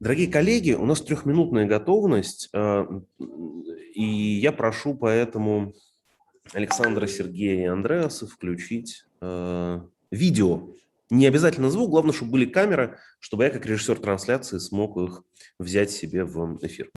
Дорогие коллеги, у нас трехминутная готовность, и я прошу поэтому Александра, Сергея и Андреаса включить видео. Не обязательно звук, главное, чтобы были камеры, чтобы я, как режиссер трансляции, смог их взять себе в эфир.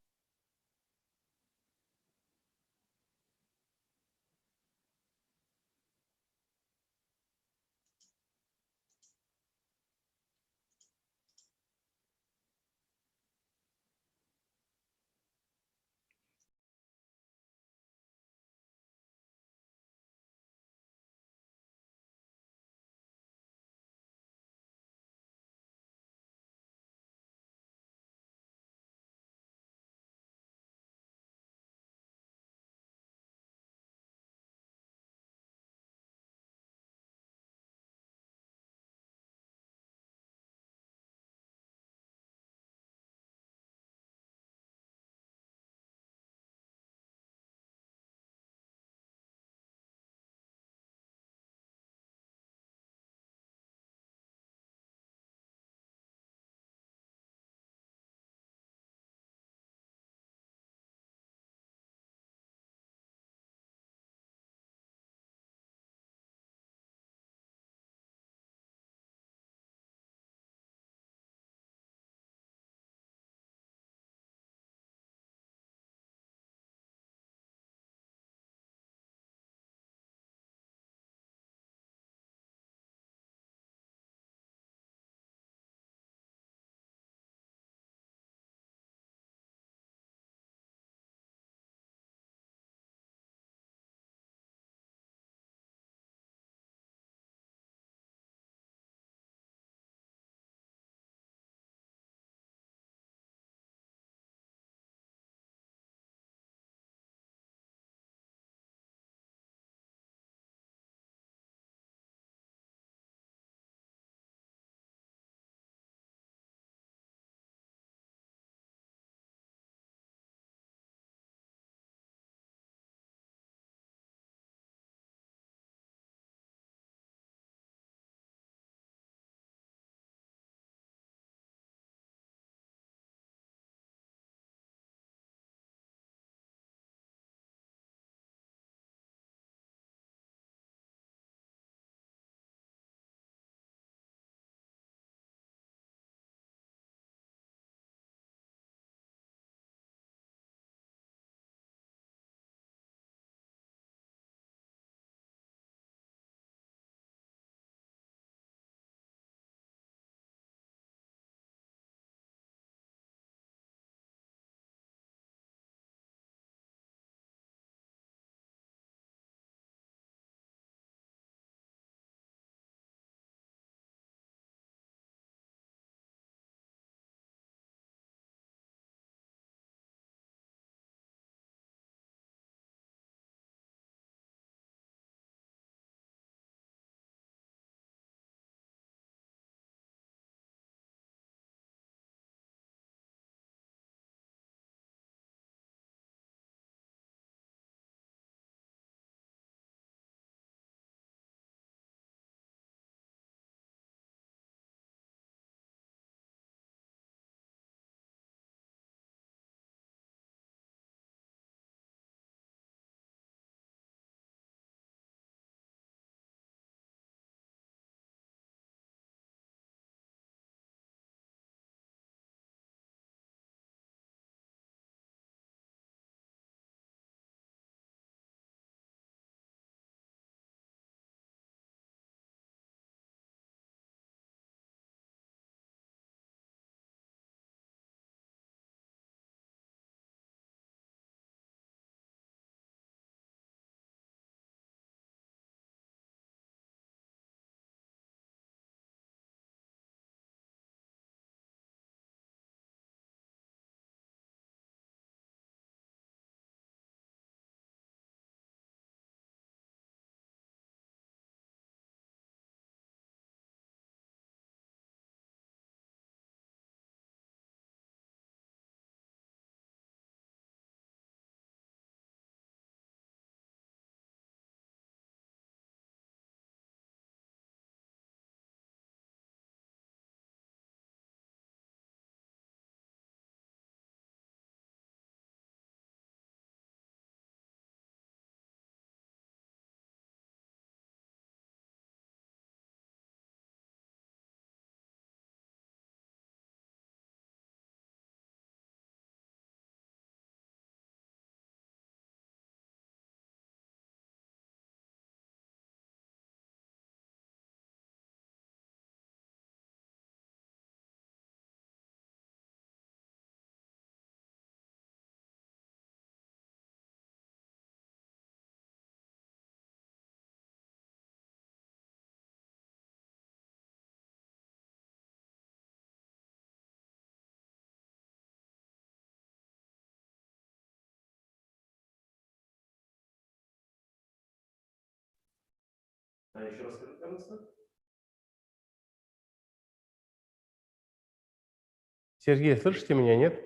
Сергей, слышите меня, нет?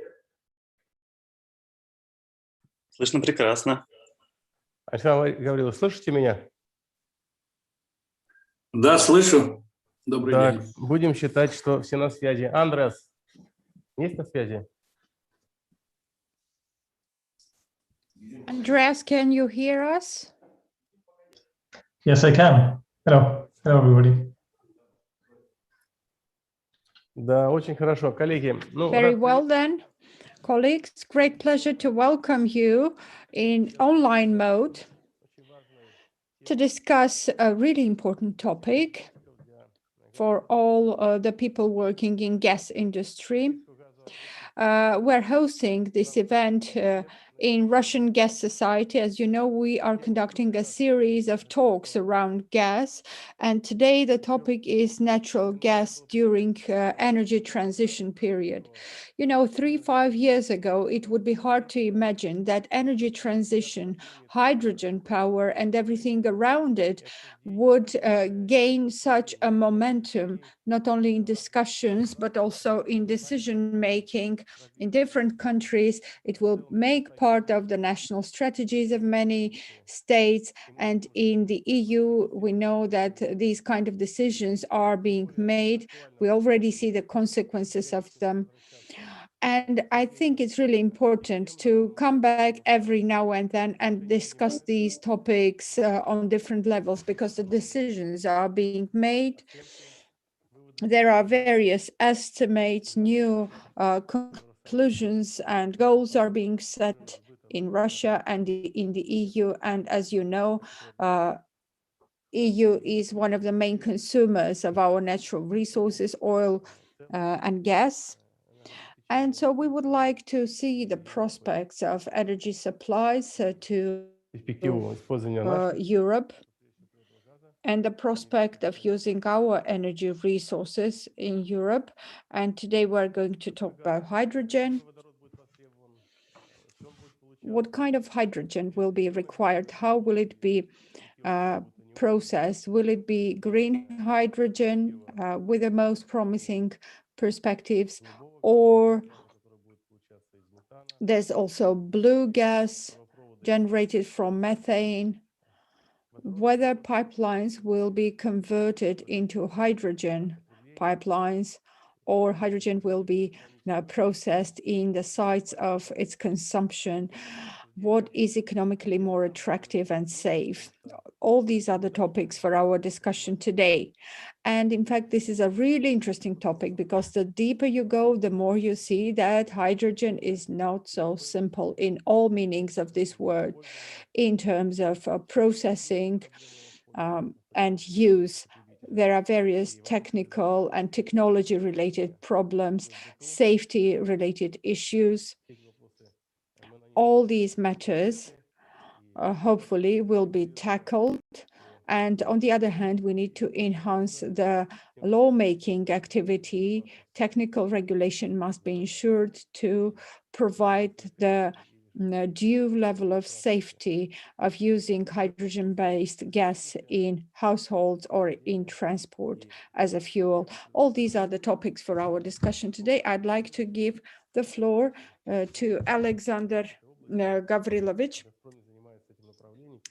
Слышно прекрасно. Александр Гаврилович, слышите меня? Да, слышу. Добрый Так, день. будем считать, что все на связи. Андрес, есть на связи? Andreas, can you hear us? Yes, I can. Hello. Hello, everybody. Да, очень хорошо. Коллеги, ну, Very well then. Colleagues, great pleasure to welcome you in online mode to discuss a really important topic for all the people working in gas industry. We're hosting this event in Russian Gas Society. As you know, we are conducting a series of talks around gas, and today the topic is natural gas during energy transition period. You know, 3-5 years ago, it would be hard to imagine that energy transition, hydrogen power, and everything around it would gain such a momentum, not only in discussions, but also in decision making in different countries. It will make part of the national strategies of many states. And in the EU, we know that these kind of decisions are being made. We already see the consequences of them. And I think it's really important to come back every now and then and discuss these topics on different levels, because the decisions are being made. There are various estimates, new conclusions and goals are being set in Russia and in the EU. And as you know, EU is one of the main consumers of our natural resources, oil and gas. And so we would like to see the prospects of energy supplies to перспективу использования наших Europe, and the prospect of using our energy resources in Europe. And today we're going to talk about hydrogen. What kind of hydrogen will be required? How will it be processed? Will it be green hydrogen with the most promising perspectives, or there's also blue gas generated from methane? Whether pipelines will be converted into hydrogen pipelines, or hydrogen will be processed in the sites of its consumption. What is economically more attractive and safe? All these are the topics for our discussion today. And in fact, this is a really interesting topic, because the deeper you go, the more you see that hydrogen is not so simple in all meanings of this word, in terms of processing and use. There are various technical and technology related problems, safety related issues. All these matters hopefully will be tackled. And on the other hand, we need to enhance the lawmaking activity. Technical regulation must be ensured to provide the due level of safety of using hydrogen-based gas in households or in transport as a fuel. All these are the topics for our discussion today. I'd like to give the floor to Alexander Gavrilovich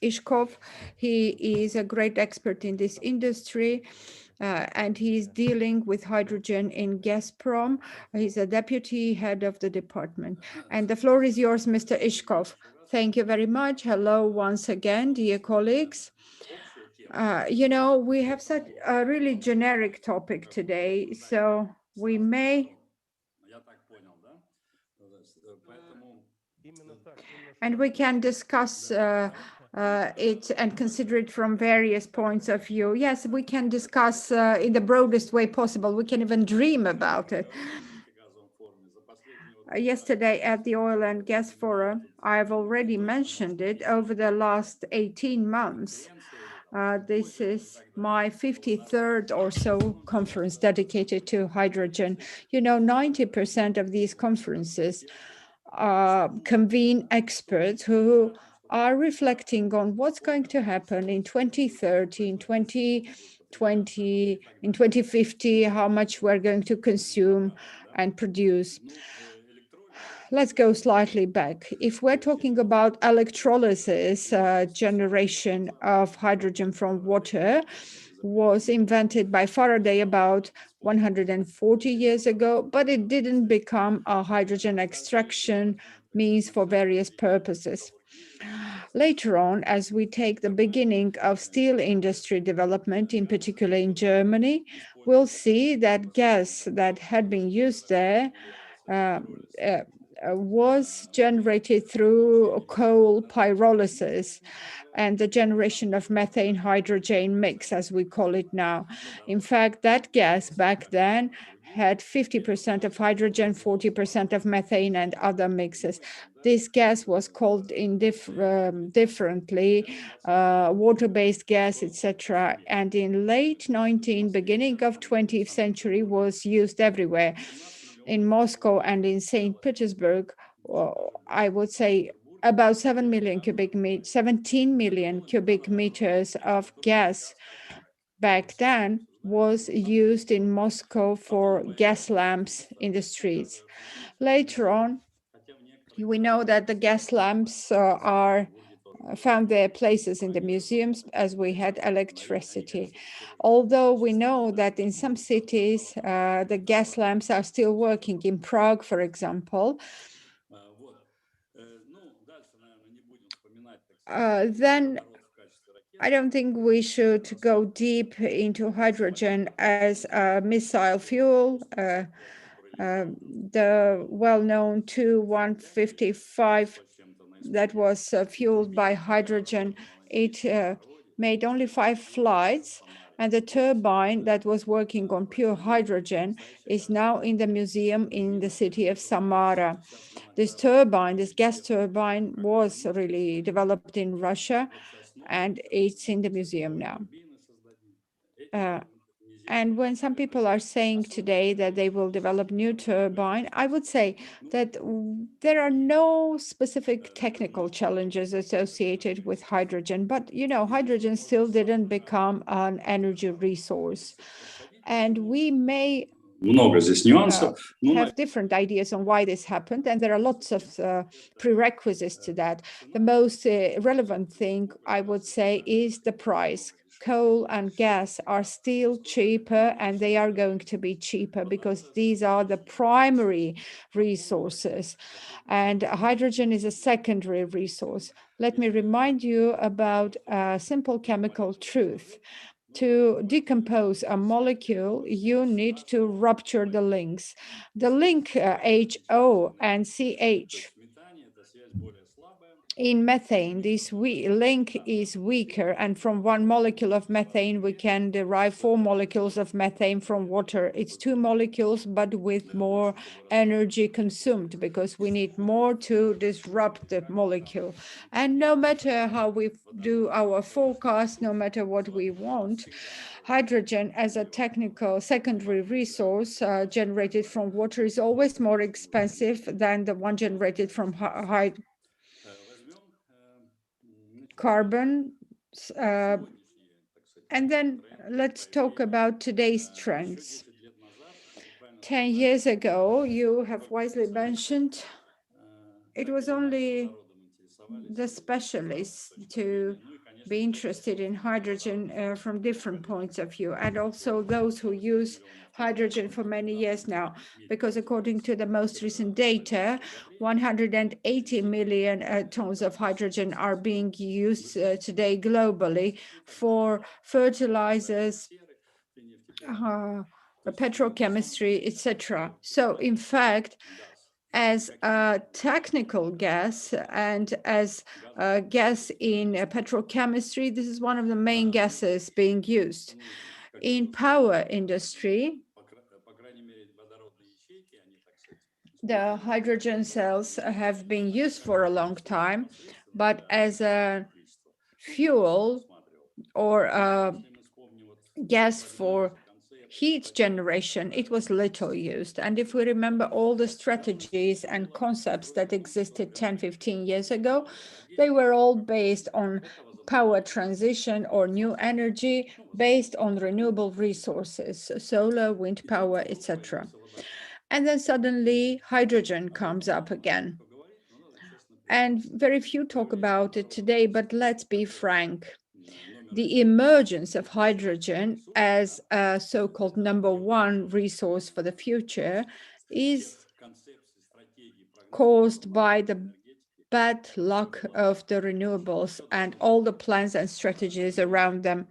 Ishkov. He is a great expert in this industry, and he's dealing with hydrogen in Gazprom. He's a deputy head of the department. And the floor is yours, Mr. Ishkov. Thank you very much. Hello once again, dear colleagues. You know, we have such a really generic topic today, so we may and we can discuss it and consider it from various points of view. Yes, we can discuss in the broadest way possible. We can even dream about it. Yesterday at the Oil and Gas Forum, I've already mentioned it over the last 18 months. This is my 53rd or so conference dedicated to hydrogen. You know, 90% of these conferences convene experts who are reflecting on what's going to happen in 2030, in 2020, in 2050, how much we're going to consume and produce. Let's go slightly back. If we're talking about electrolysis, generation of hydrogen from water was invented by Faraday about 140 years ago, but it didn't become a hydrogen extraction means for various purposes. Later on, as we take the beginning of steel industry development, in particular in Germany, we'll see that gas that had been used there was generated through coal pyrolysis and the generation of methane hydrogen mix, as we call it now. In fact, that gas back then had 50% of hydrogen, 40% of methane and other mixes. This gas was called differently, water-based gas, etc. And in late 19th, beginning of 20th century was used everywhere. In Moscow and in St. Petersburg, I would say about 17 million cubic meters of gas back then was used in Moscow for gas lamps in the streets. Later on, we know that the gas lamps found their places in the museums as we had electricity. Although we know that in some cities, the gas lamps are still working. In Prague, for example, then I don't think we should go deep into hydrogen as a missile fuel. The well-known Tu-155 that was fueled by hydrogen, it made only 5 flights, and the turbine that was working on pure hydrogen is now in the museum in the city of Samara. This turbine, this gas turbine, was really developed in Russia, and it's in the museum now. And when some people are saying today that they will develop new turbine, I would say that there are no specific technical challenges associated with hydrogen, but hydrogen still didn't become an energy resource. And we may have different ideas on why this happened, and there are lots of prerequisites to that. The most relevant thing, I would say, is the price. Coal and gas are still cheaper, and they are going to be cheaper because these are the primary resources, and hydrogen is a secondary resource. Let me remind you about a simple chemical truth. To decompose a molecule, you need to rupture the links. The link HO and CH. In methane, this link is weaker, and from 1 molecule of methane, we can derive 4 molecules of methane from water. It's 2 molecules, but with more energy consumed because we need more to disrupt the molecule. And no matter how we do our forecast, no matter what we want, hydrogen as a technical secondary resource generated from water is always more expensive than the one generated from carbon. And then let's talk about today's trends. 10 years ago, you have wisely mentioned, it was only the specialists to be interested in hydrogen from different points of view, and also those who use hydrogen for many years now, because according to the most recent data, 180 million tons of hydrogen are being used today globally for fertilizers, petrochemistry, etc. So in fact, as a technical gas and as a gas in petrochemistry, this is one of the main gases being used. In power industry, the hydrogen cells have been used for a long time, but as a fuel or a gas for heat generation, it was little used. And if we remember all the strategies and concepts that existed 10, 15 years ago, they were all based on power transition or new energy based on renewable resources, solar, wind power, etc. And then suddenly hydrogen comes up again. And very few talk about it today, but let's be frank. The emergence of hydrogen as a so-called number one resource for the future is caused by the bad luck of the renewables and all the plans and strategies around them.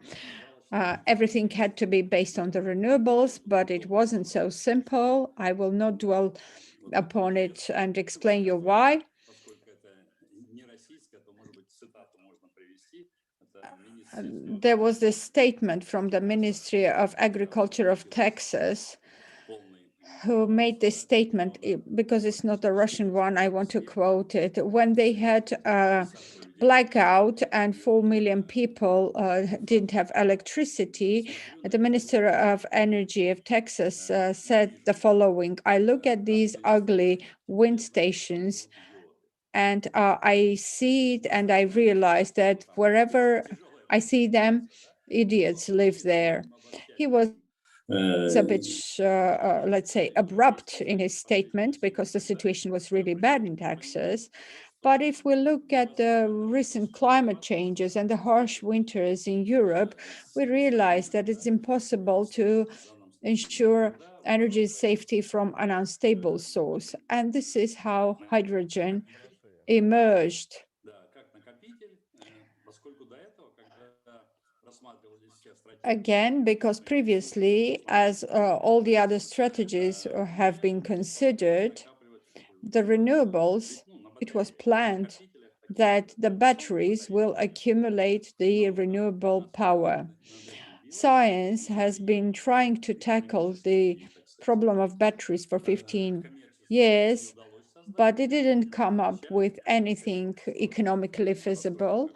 Everything had to be based on the renewables, but it wasn't so simple. I will not dwell upon it and explain you why. There was this statement from the Ministry of Agriculture of Texas who made this statement, because it's not a Russian one, I want to quote it. When they had a blackout and 4 million people didn't have electricity, the Minister of Energy of Texas said the following: I look at these ugly wind stations and I see it and I realize that wherever I see them, idiots live there. He was a bit, let's say, abrupt in his statement because the situation was really bad in Texas. But if we look at the recent climate changes and the harsh winters in Europe, we realize that it's impossible to ensure energy safety from an unstable source. And this is how hydrogen emerged. Again, because previously, as all the other strategies have been considered, the renewables, it was planned that the batteries will accumulate the renewable power. Science has been trying to tackle the problem of batteries for 15 years, but it didn't come up with anything economically feasible.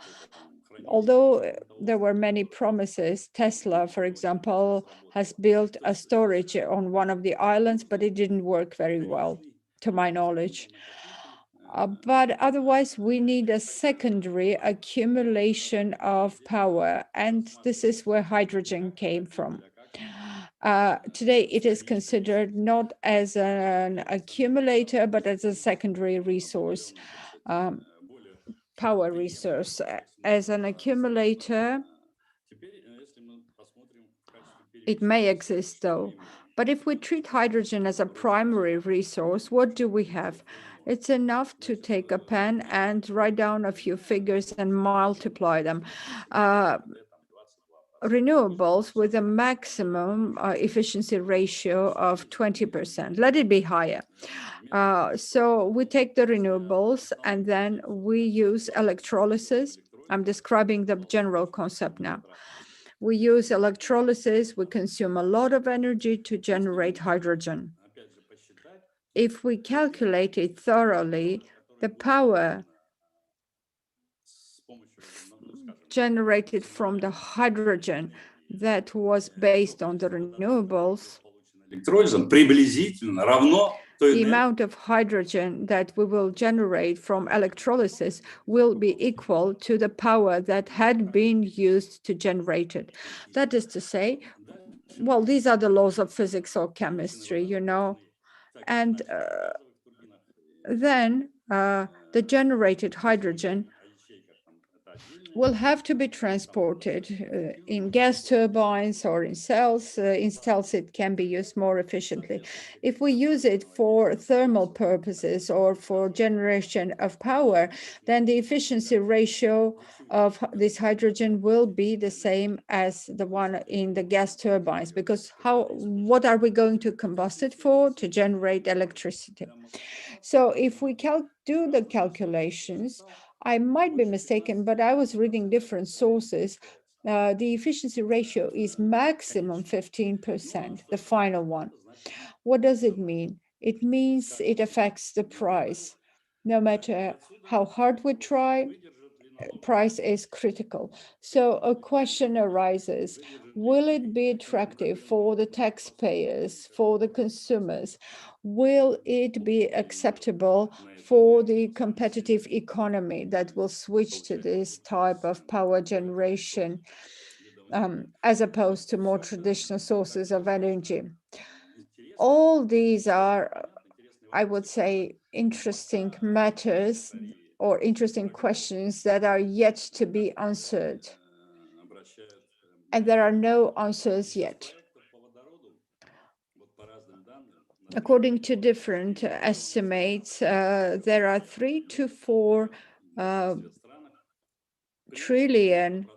Although there were many promises, Tesla, for example, has built a storage on one of the islands, but it didn't work very well, to my knowledge. But otherwise, we need a secondary accumulation of power, and this is where hydrogen came from. Today, it is considered not as an accumulator, but as a secondary resource, power resource. As an accumulator, it may exist, though. But if we treat hydrogen as a primary resource, what do we have? It's enough to take a pen and write down a few figures and multiply them. Renewables with a maximum efficiency ratio of 20%. Let it be higher. So we take the renewables and then we use electrolysis. I'm describing the general concept now. We use electrolysis, we consume a lot of energy to generate hydrogen. If we calculate it thoroughly, the power generated from the hydrogen that was based on the renewables, the amount of hydrogen that we will generate from electrolysis will be equal to the power that had been used to generate it. That is to say, well, these are the laws of physics or chemistry, you know, and then the generated hydrogen will have to be transported in gas turbines or in cells. In cells, it can be used more efficiently. If we use it for thermal purposes or for generation of power, then the efficiency ratio of this hydrogen will be the same as the one in the gas turbines, because what are we going to combust it for? To generate electricity. So if we do the calculations, I might be mistaken, but I was reading different sources. The efficiency ratio is maximum 15%, the final one. What does it mean? It means it affects the price. No matter how hard we try, price is critical. So a question arises, will it be attractive for the taxpayers, for the consumers? Will it be acceptable for the competitive economy that will switch to this type of power generation as opposed to more traditional sources of energy? All these are, I would say, interesting matters or interesting questions that are yet to be answered. And there are no answers yet. According to different estimates, there are 3 to 4 trillion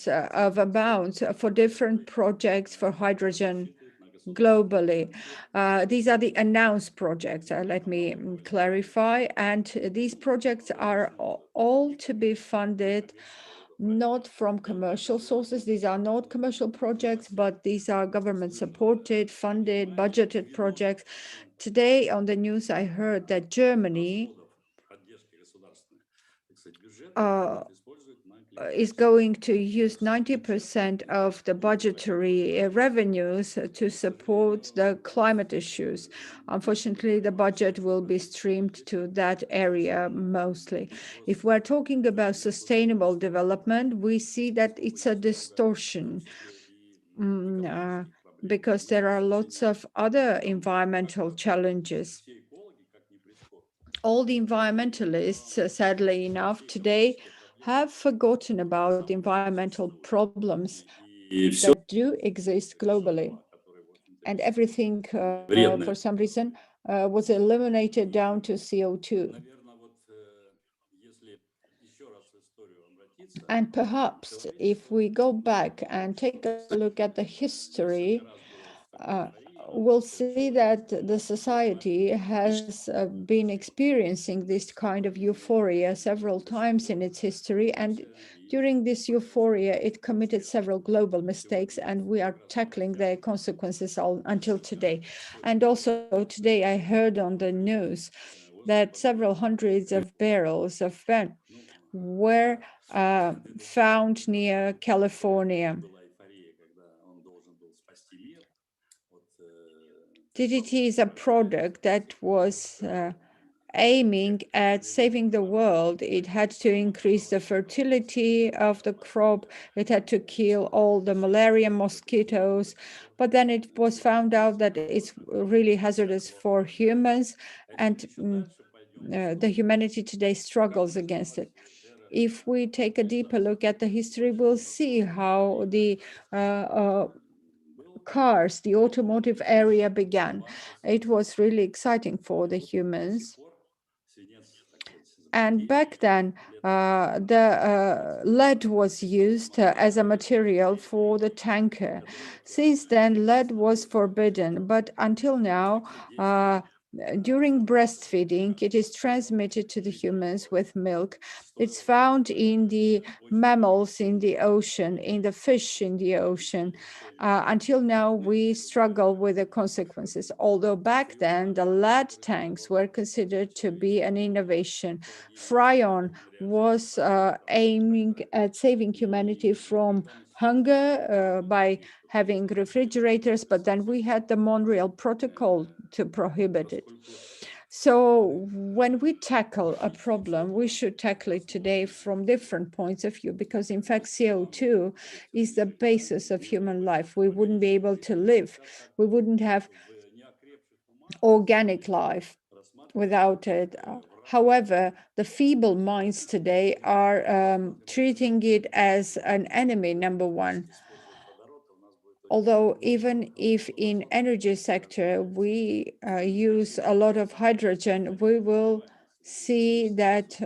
of amounts for different projects for hydrogen globally. These are the announced projects, let me clarify. And these projects are all to be funded not from commercial sources. These are not commercial projects, but these are government-supported, funded, budgeted projects. Today on the news, I heard that Germany is going to use 90% of the budgetary revenues to support the climate issues. Unfortunately, the budget will be streamed to that area mostly. If we're talking about sustainable development, we see that it's a distortion because there are lots of other environmental challenges. All the environmentalists, sadly enough, today have forgotten about environmental problems that do exist globally. And everything, for some reason, was eliminated down to CO2. And perhaps if we go back and take a look at the history, we'll see that the society has been experiencing this kind of euphoria several times in its history. And during this euphoria, it committed several global mistakes, and we are tackling their consequences until today. And also today, I heard on the news that several hundreds of barrels of Brent were found near California. DDT is a product that was aiming at saving the world. It had to increase the fertility of the crop. It had to kill all the malaria mosquitoes. But then it was found out that it's really hazardous for humans, and the humanity today struggles against it. If we take a deeper look at the history, we'll see how the cars, the automotive area began. It was really exciting for the humans. And back then, the lead was used as a material for the tanker. Since then, lead was forbidden, but until now, during breastfeeding, it is transmitted to the humans with milk. It's found in the mammals in the ocean, in the fish in the ocean. Until now, we struggle with the consequences. Although back then, the lead tanks were considered to be an innovation. Fryon was aiming at saving humanity from hunger by having refrigerators, but then we had the Montreal Protocol to prohibit it. So when we tackle a problem, we should tackle it today from different points of view, because in fact, CO2 is the basis of human life. We wouldn't be able to live. We wouldn't have organic life without it. However, the feeble minds today are treating it as an enemy, number one. Although even if in energy sector we use a lot of hydrogen, we will see that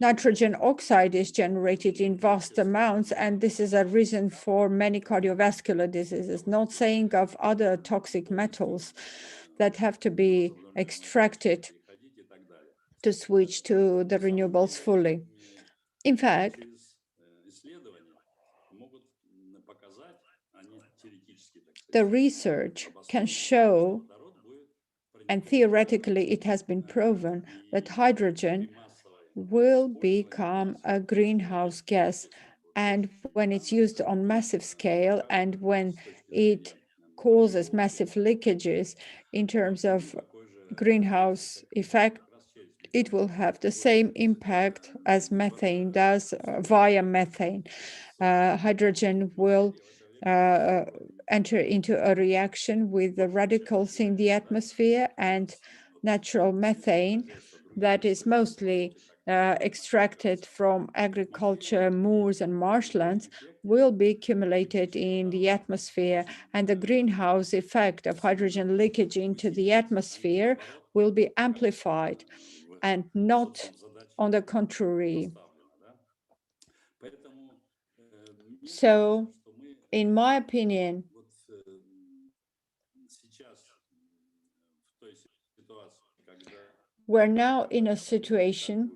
nitrogen oxide is generated in vast amounts, and this is a reason for many cardiovascular diseases, not saying of other toxic metals that have to be extracted to switch to the renewables fully. In fact, the research can show, and theoretically it has been proven, that hydrogen will become a greenhouse gas. And when it's used on massive scale and when it causes massive leakages in terms of greenhouse effect, it will have the same impact as methane does via methane. Hydrogen will enter into a reaction with the radicals in the atmosphere, and natural methane that is mostly extracted from agriculture, moors and marshlands will be accumulated in the atmosphere, and the greenhouse effect of hydrogen leakage into the atmosphere will be amplified and not on the contrary. So, in my opinion, we're now in a situation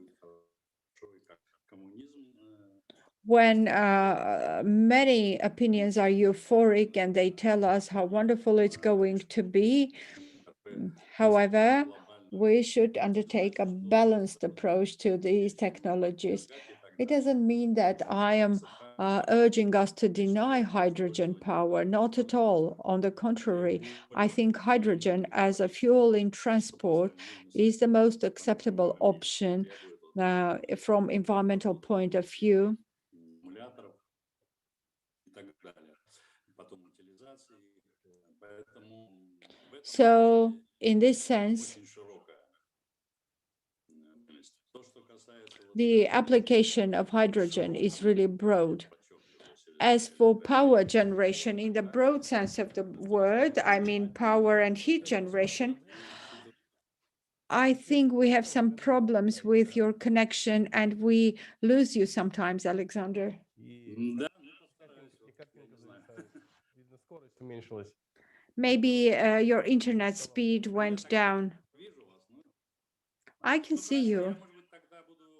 when many opinions are euphoric and they tell us how wonderful it's going to be. However, we should undertake a balanced approach to these technologies. It doesn't mean that I am urging us to deny hydrogen power, not at all. On the contrary, I think hydrogen as a fuel in transport is the most acceptable option from environmental point of view. So, in this sense, the application of hydrogen is really broad. As for power generation, in the broad sense of the word, I mean power and heat generation, I think we have some problems with your connection and we lose you sometimes, Alexander. Maybe your internet speed went down. I can see you.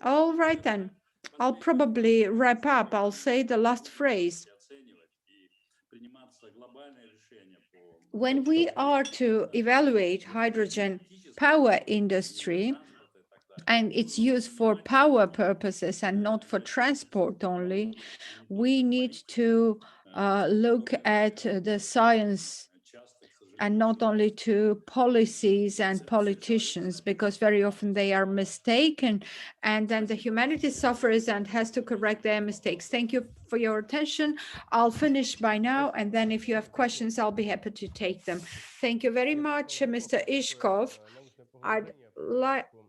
All right then. I'll probably wrap up. I'll say the last phrase. When we are to evaluate hydrogen power industry and its use for power purposes and not for transport only, we need to look at the science and not only to policies and politicians, because very often they are mistaken and then the humanity suffers and has to correct their mistakes. Thank you for your attention. I'll finish by now, and then if you have questions, I'll be happy to take them. Thank you very much, Mr. Ishkov.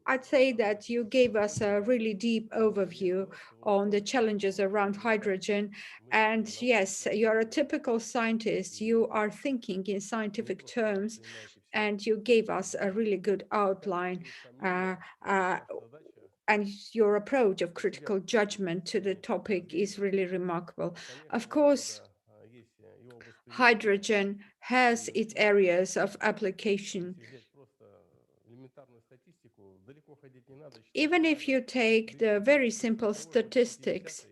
I'd say that you gave us a really deep overview on the challenges around hydrogen. And yes, you're a typical scientist. You are thinking in scientific terms, and you gave us a really good outline. And your approach of critical judgment to the topic is really remarkable. Of course, hydrogen has its areas of application. Even if you take the very simple statistics,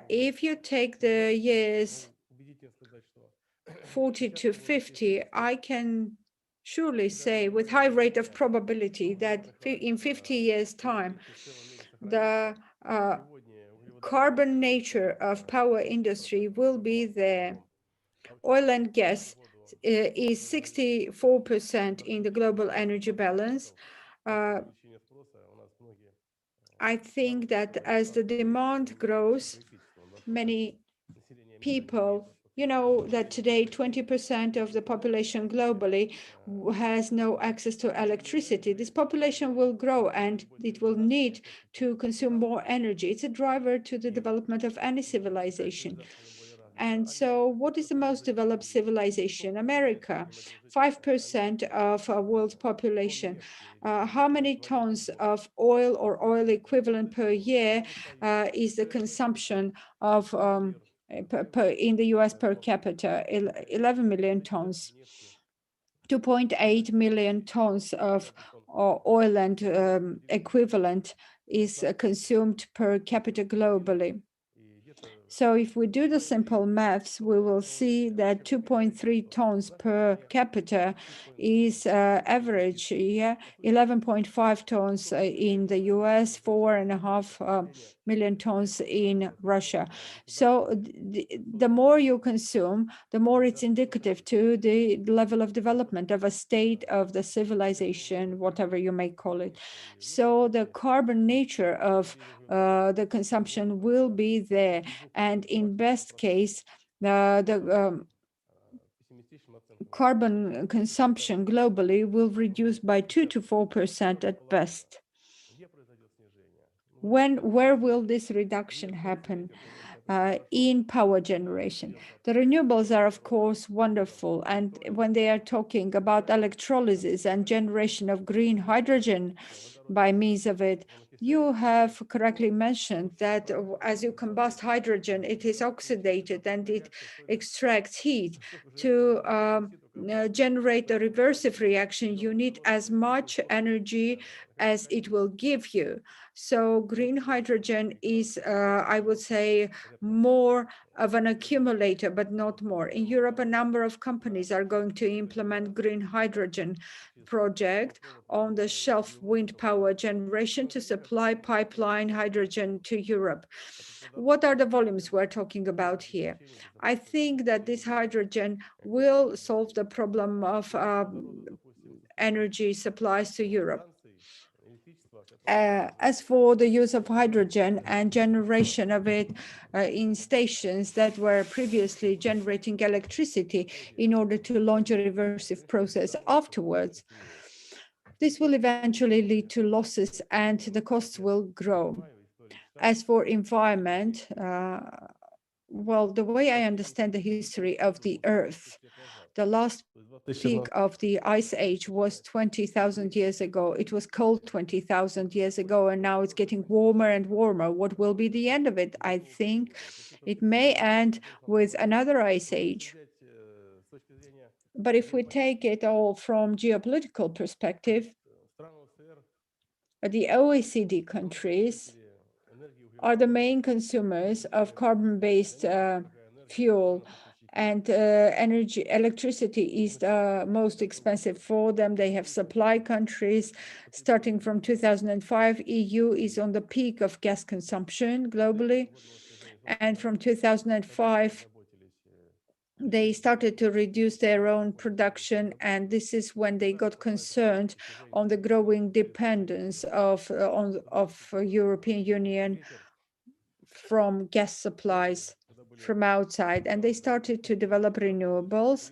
if you take the years 40 to 50, I can surely say with high rate of probability that in 50 years' time, the carbon nature of power industry will be there. Oil and gas is 64% in the global energy balance. I think that as the demand grows, many people, you know, that today 20% of the population globally has no access to electricity. This population will grow and it will need to consume more energy. It's a driver to the development of any civilization. And so what is the most developed civilization? America, 5% of world's population. How many tons of oil or oil equivalent per year is the consumption of in the US per capita? 11 million tons. 2.8 million tons of oil and equivalent is consumed per capita globally. So if we do the simple maths, we will see that 2.3 tons per capita is average, 11.5 tons in the US, 4.5 million tons in Russia. So the more you consume, the more it's indicative to the level of development of a state of the civilization, whatever you may call it. So the carbon nature of the consumption will be there. And in best case, the carbon consumption globally will reduce by 2 to 4% at best. Where will this reduction happen? In power generation. The renewables are, of course, wonderful. And when they are talking about electrolysis and generation of green hydrogen by means of it, you have correctly mentioned that as you combust hydrogen, it is oxidated and it extracts heat. To generate a reversive reaction, you need as much energy as it will give you. So green hydrogen is, I would say, more of an accumulator, but not more. In Europe, a number of companies are going to implement green hydrogen project on the shelf wind power generation to supply pipeline hydrogen to Europe. What are the volumes we're talking about here? I think that this hydrogen will solve the problem of energy supplies to Europe. As for the use of hydrogen and generation of it in stations that were previously generating electricity in order to launch a reversive process afterwards, this will eventually lead to losses and the costs will grow. As for environment, well, the way I understand the history of the Earth, the last peak of the ice age was 20,000 years ago. It was cold 20,000 years ago, and now it's getting warmer and warmer. What will be the end of it? I think it may end with another ice age. But if we take it all from geopolitical perspective, the OECD countries are the main consumers of carbon-based fuel, and electricity is the most expensive for them. They have supply countries. Starting from 2005, EU is on the peak of gas consumption globally. And from 2005, they started to reduce their own production, and this is when they got concerned on the growing dependence of European Union from gas supplies from outside, and they started to develop renewables.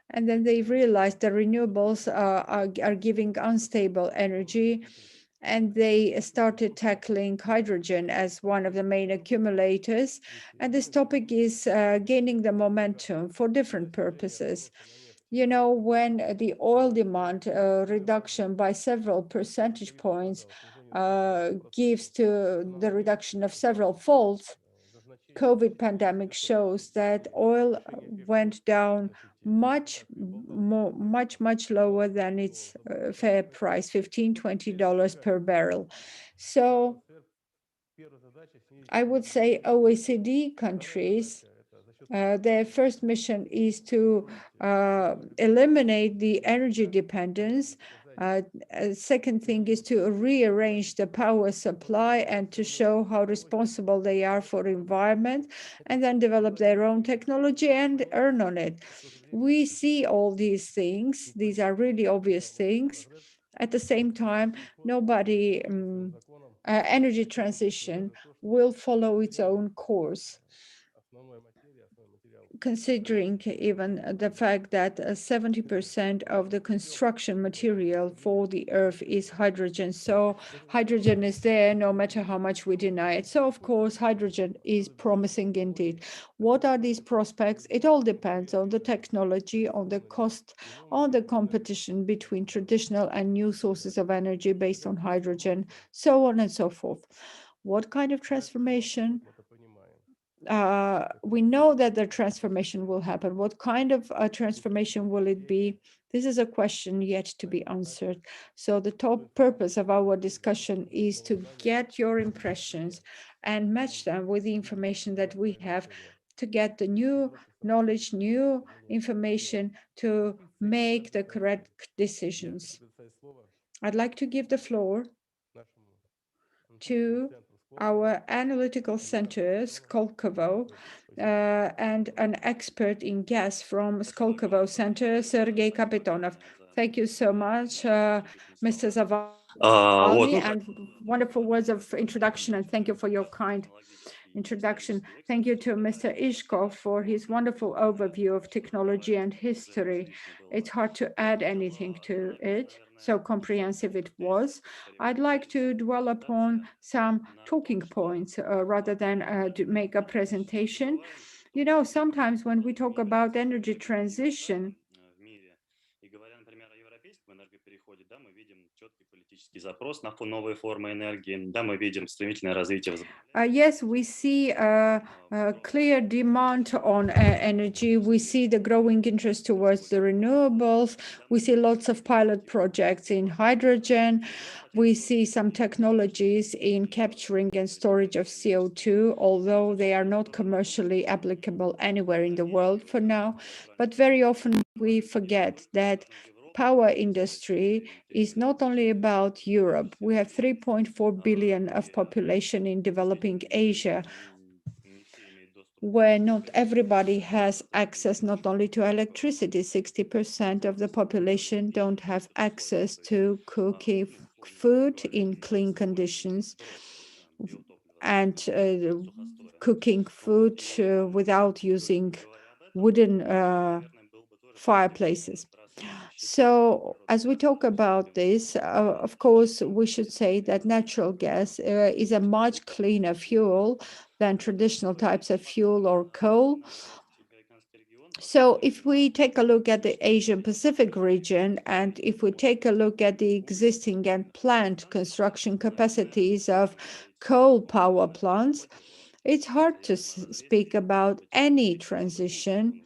And then they realized the renewables are giving unstable energy, and they started tackling hydrogen as one of the main accumulators. And this topic is gaining the momentum for different purposes. You know, when the oil demand reduction by several percentage points gives to the reduction of several folds, COVID pandemic shows that oil went down much lower than its fair price, $15, $20 per barrel. So I would say OECD countries, their first mission is to eliminate the energy dependence. Second thing is to rearrange the power supply and to show how responsible they are for environment, and then develop their own technology and earn on it. We see all these things. These are really obvious things. At the same time, energy transition will follow its own course, considering even the fact that 70% of the construction material for the Earth is hydrogen. So hydrogen is there no matter how much we deny it. So of course, hydrogen is promising indeed. What are these prospects? It all depends on the technology, on the cost, on the competition between traditional and new sources of energy based on hydrogen, so on and so forth. What kind of transformation? we know that the transformation will happen. What kind of transformation will it be? This is a question yet to be answered. So the top purpose of our discussion is to get your impressions and match them with the information that we have to get the new knowledge, new information to make the correct decisions. I'd like to give the floor to our analytical center, Skolkovo, and an expert in gas from Skolkovo Center, Sergei Kapitonov. Thank you so much, Mr. Zavalny, and wonderful words of introduction, and thank you for your kind introduction. Thank you to Mr. Ishkov for his wonderful overview of technology and history. It's hard to add anything to it, so comprehensive it was. I'd like to dwell upon some talking points rather than to make a presentation. You know, sometimes when we talk about energy transition, yes, we see a clear demand on energy. We see the growing interest towards the renewables. We see lots of pilot projects in hydrogen. We see some technologies in capturing and storage of CO2, although they are not commercially applicable anywhere in the world for now. But very often we forget that power industry is not only about Europe. We have 3.4 billion of population in developing Asia, where not everybody has access not only to electricity. 60% of the population don't have access to cooking food in clean conditions and cooking food without using wooden fireplaces. So as we talk about this, of course, we should say that natural gas is a much cleaner fuel than traditional types of fuel or coal. So if we take a look at the Asian Pacific region, and if we take a look at the existing and planned construction capacities of coal power plants, it's hard to speak about any transition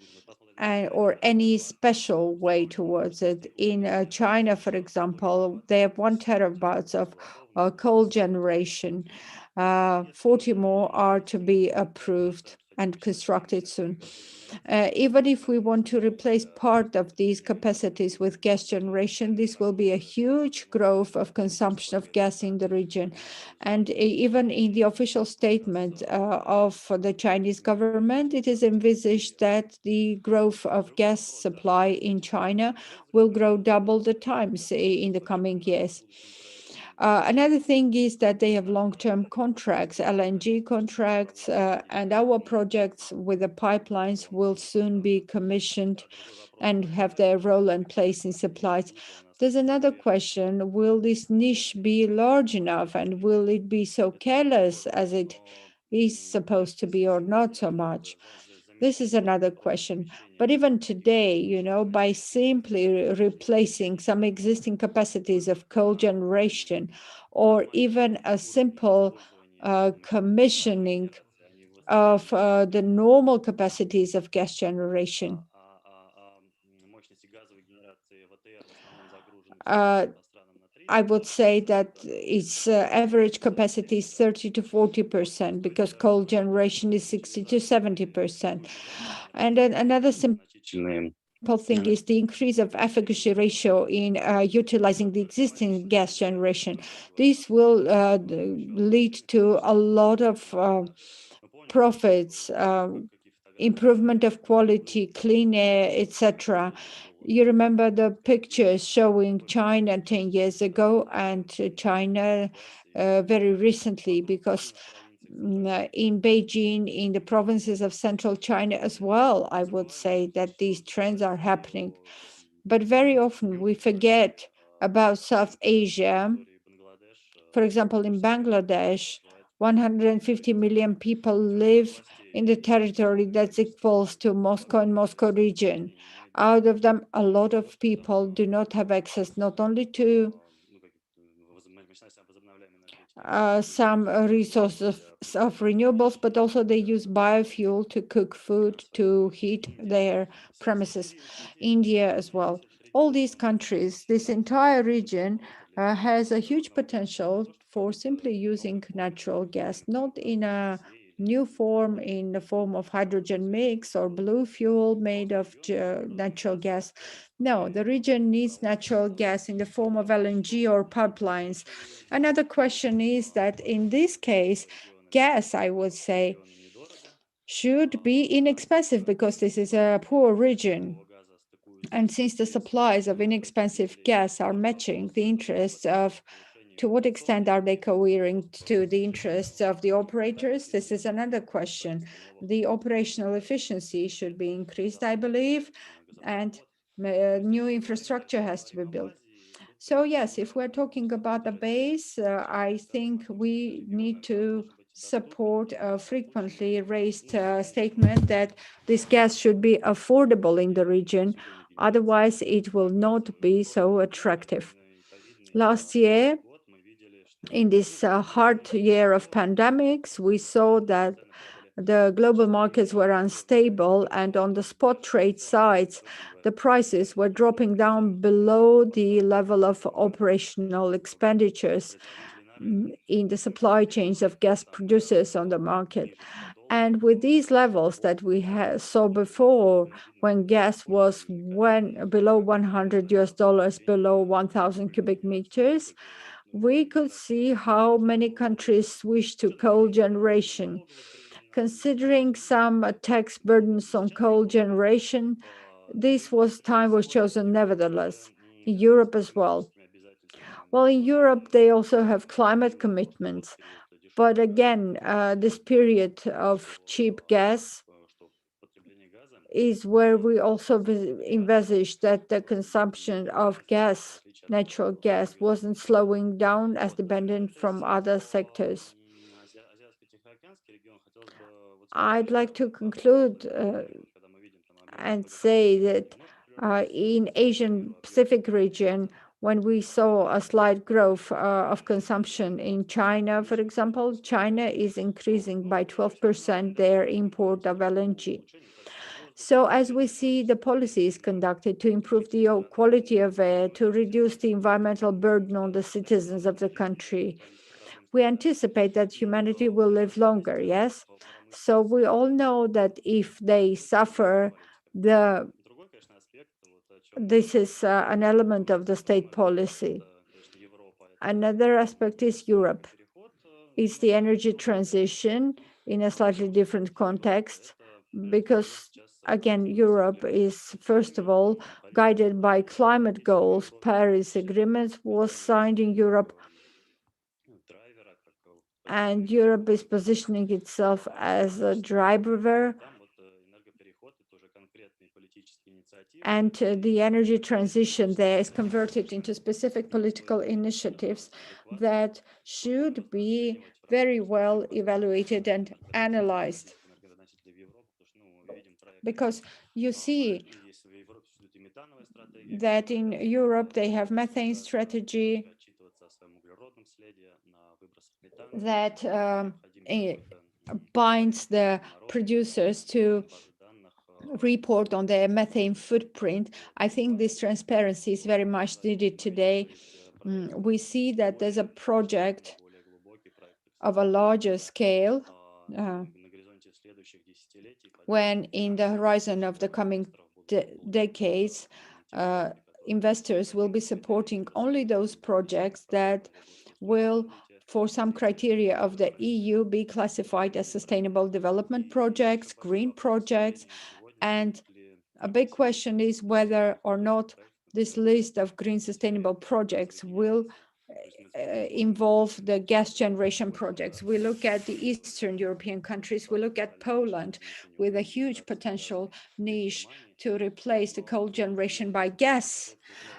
or any special way towards it. In China, for example, they have 1 terabytes of coal generation. 40 more are to be approved and constructed soon. Even if we want to replace part of these capacities with gas generation, this will be a huge growth of consumption of gas in the region. And even in the official statement of the Chinese government, it is envisaged that the growth of gas supply in China will grow double the times in the coming years. Another thing is that they have long-term contracts, LNG contracts, and our projects with the pipelines will soon be commissioned and have their role and place in supplies. There's another question: will this niche be large enough, and will it be so careless as it is supposed to be, or not so much? This is another question. But even today, you know, by simply replacing some existing capacities of coal generation, or even a simple commissioning of the normal capacities of gas generation, I would say that its average capacity is 30 to 40%, because coal generation is 60 to 70%. And then another simple thing is the increase of efficacy ratio in utilizing the existing gas generation. This will lead to a lot of profits, improvement of quality, clean air, etc. You remember the pictures showing China 10 years ago and China very recently, because in Beijing, in the provinces of central China as well, I would say that these trends are happening. But very often we forget about South Asia. For example, in Bangladesh, 150 million people live in the territory that's equals to Moscow and Moscow region. Out of them, a lot of people do not have access not only to some resources of renewables, but also they use biofuel to cook food, to heat their premises. India as well. All these countries, this entire region has a huge potential for simply using natural gas, not in a new form, in the form of hydrogen mix or blue fuel made of natural gas. No, the region needs natural gas in the form of LNG or pipelines. Another question is that in this case, gas, I would say, should be inexpensive because this is a poor region. And since the supplies of inexpensive gas are matching the interests of, to what extent are they cohering to the interests of the operators? This is another question. The operational efficiency should be increased, I believe, and new infrastructure has to be built. So yes, if we're talking about the base, I think we need to support a frequently raised statement that this gas should be affordable in the region. Otherwise, it will not be so attractive. Last year, in this hard year of pandemics, we saw that the global markets were unstable, and on the spot trade sides, the prices were dropping down below the level of operational expenditures in the supply chains of gas producers on the market. And with these levels that we saw before, when gas was below $100, below 1,000 cubic meters, we could see how many countries switched to coal generation. Considering some tax burdens on coal generation, this time was chosen nevertheless, in Europe as well. Well, in Europe, they also have climate commitments. But again, this period of cheap gas is where we also envisaged that the consumption of gas, natural gas, wasn't slowing down as dependent from other sectors. I'd like to conclude and say that in Asian Pacific region, when we saw a slight growth of consumption in China, for example, China is increasing by 12% their import of LNG. So as we see the policies conducted to improve the quality of air, to reduce the environmental burden on the citizens of the country, we anticipate that humanity will live longer, yes? So we all know that if they suffer, this is an element of the state policy. Another aspect is Europe. It's the energy transition in a slightly different context, because again, Europe is, first of all, guided by climate goals. Paris Agreement was signed in Europe, and Europe is positioning itself as a driver, and the energy transition there is converted into specific political initiatives that should be very well evaluated and analyzed. Because you see that in Europe they have methane strategy that binds the producers to report on their methane footprint. I think this transparency is very much needed today. We see that there's a project of a larger scale when in the horizon of the coming decades, investors will be supporting only those projects that will, for some criteria of the EU, be classified as sustainable development projects, green projects. And a big question is whether or not this list of green sustainable projects will involve the gas generation projects. We look at the Eastern European countries, we look at Poland with a huge potential niche to replace the coal generation by gas,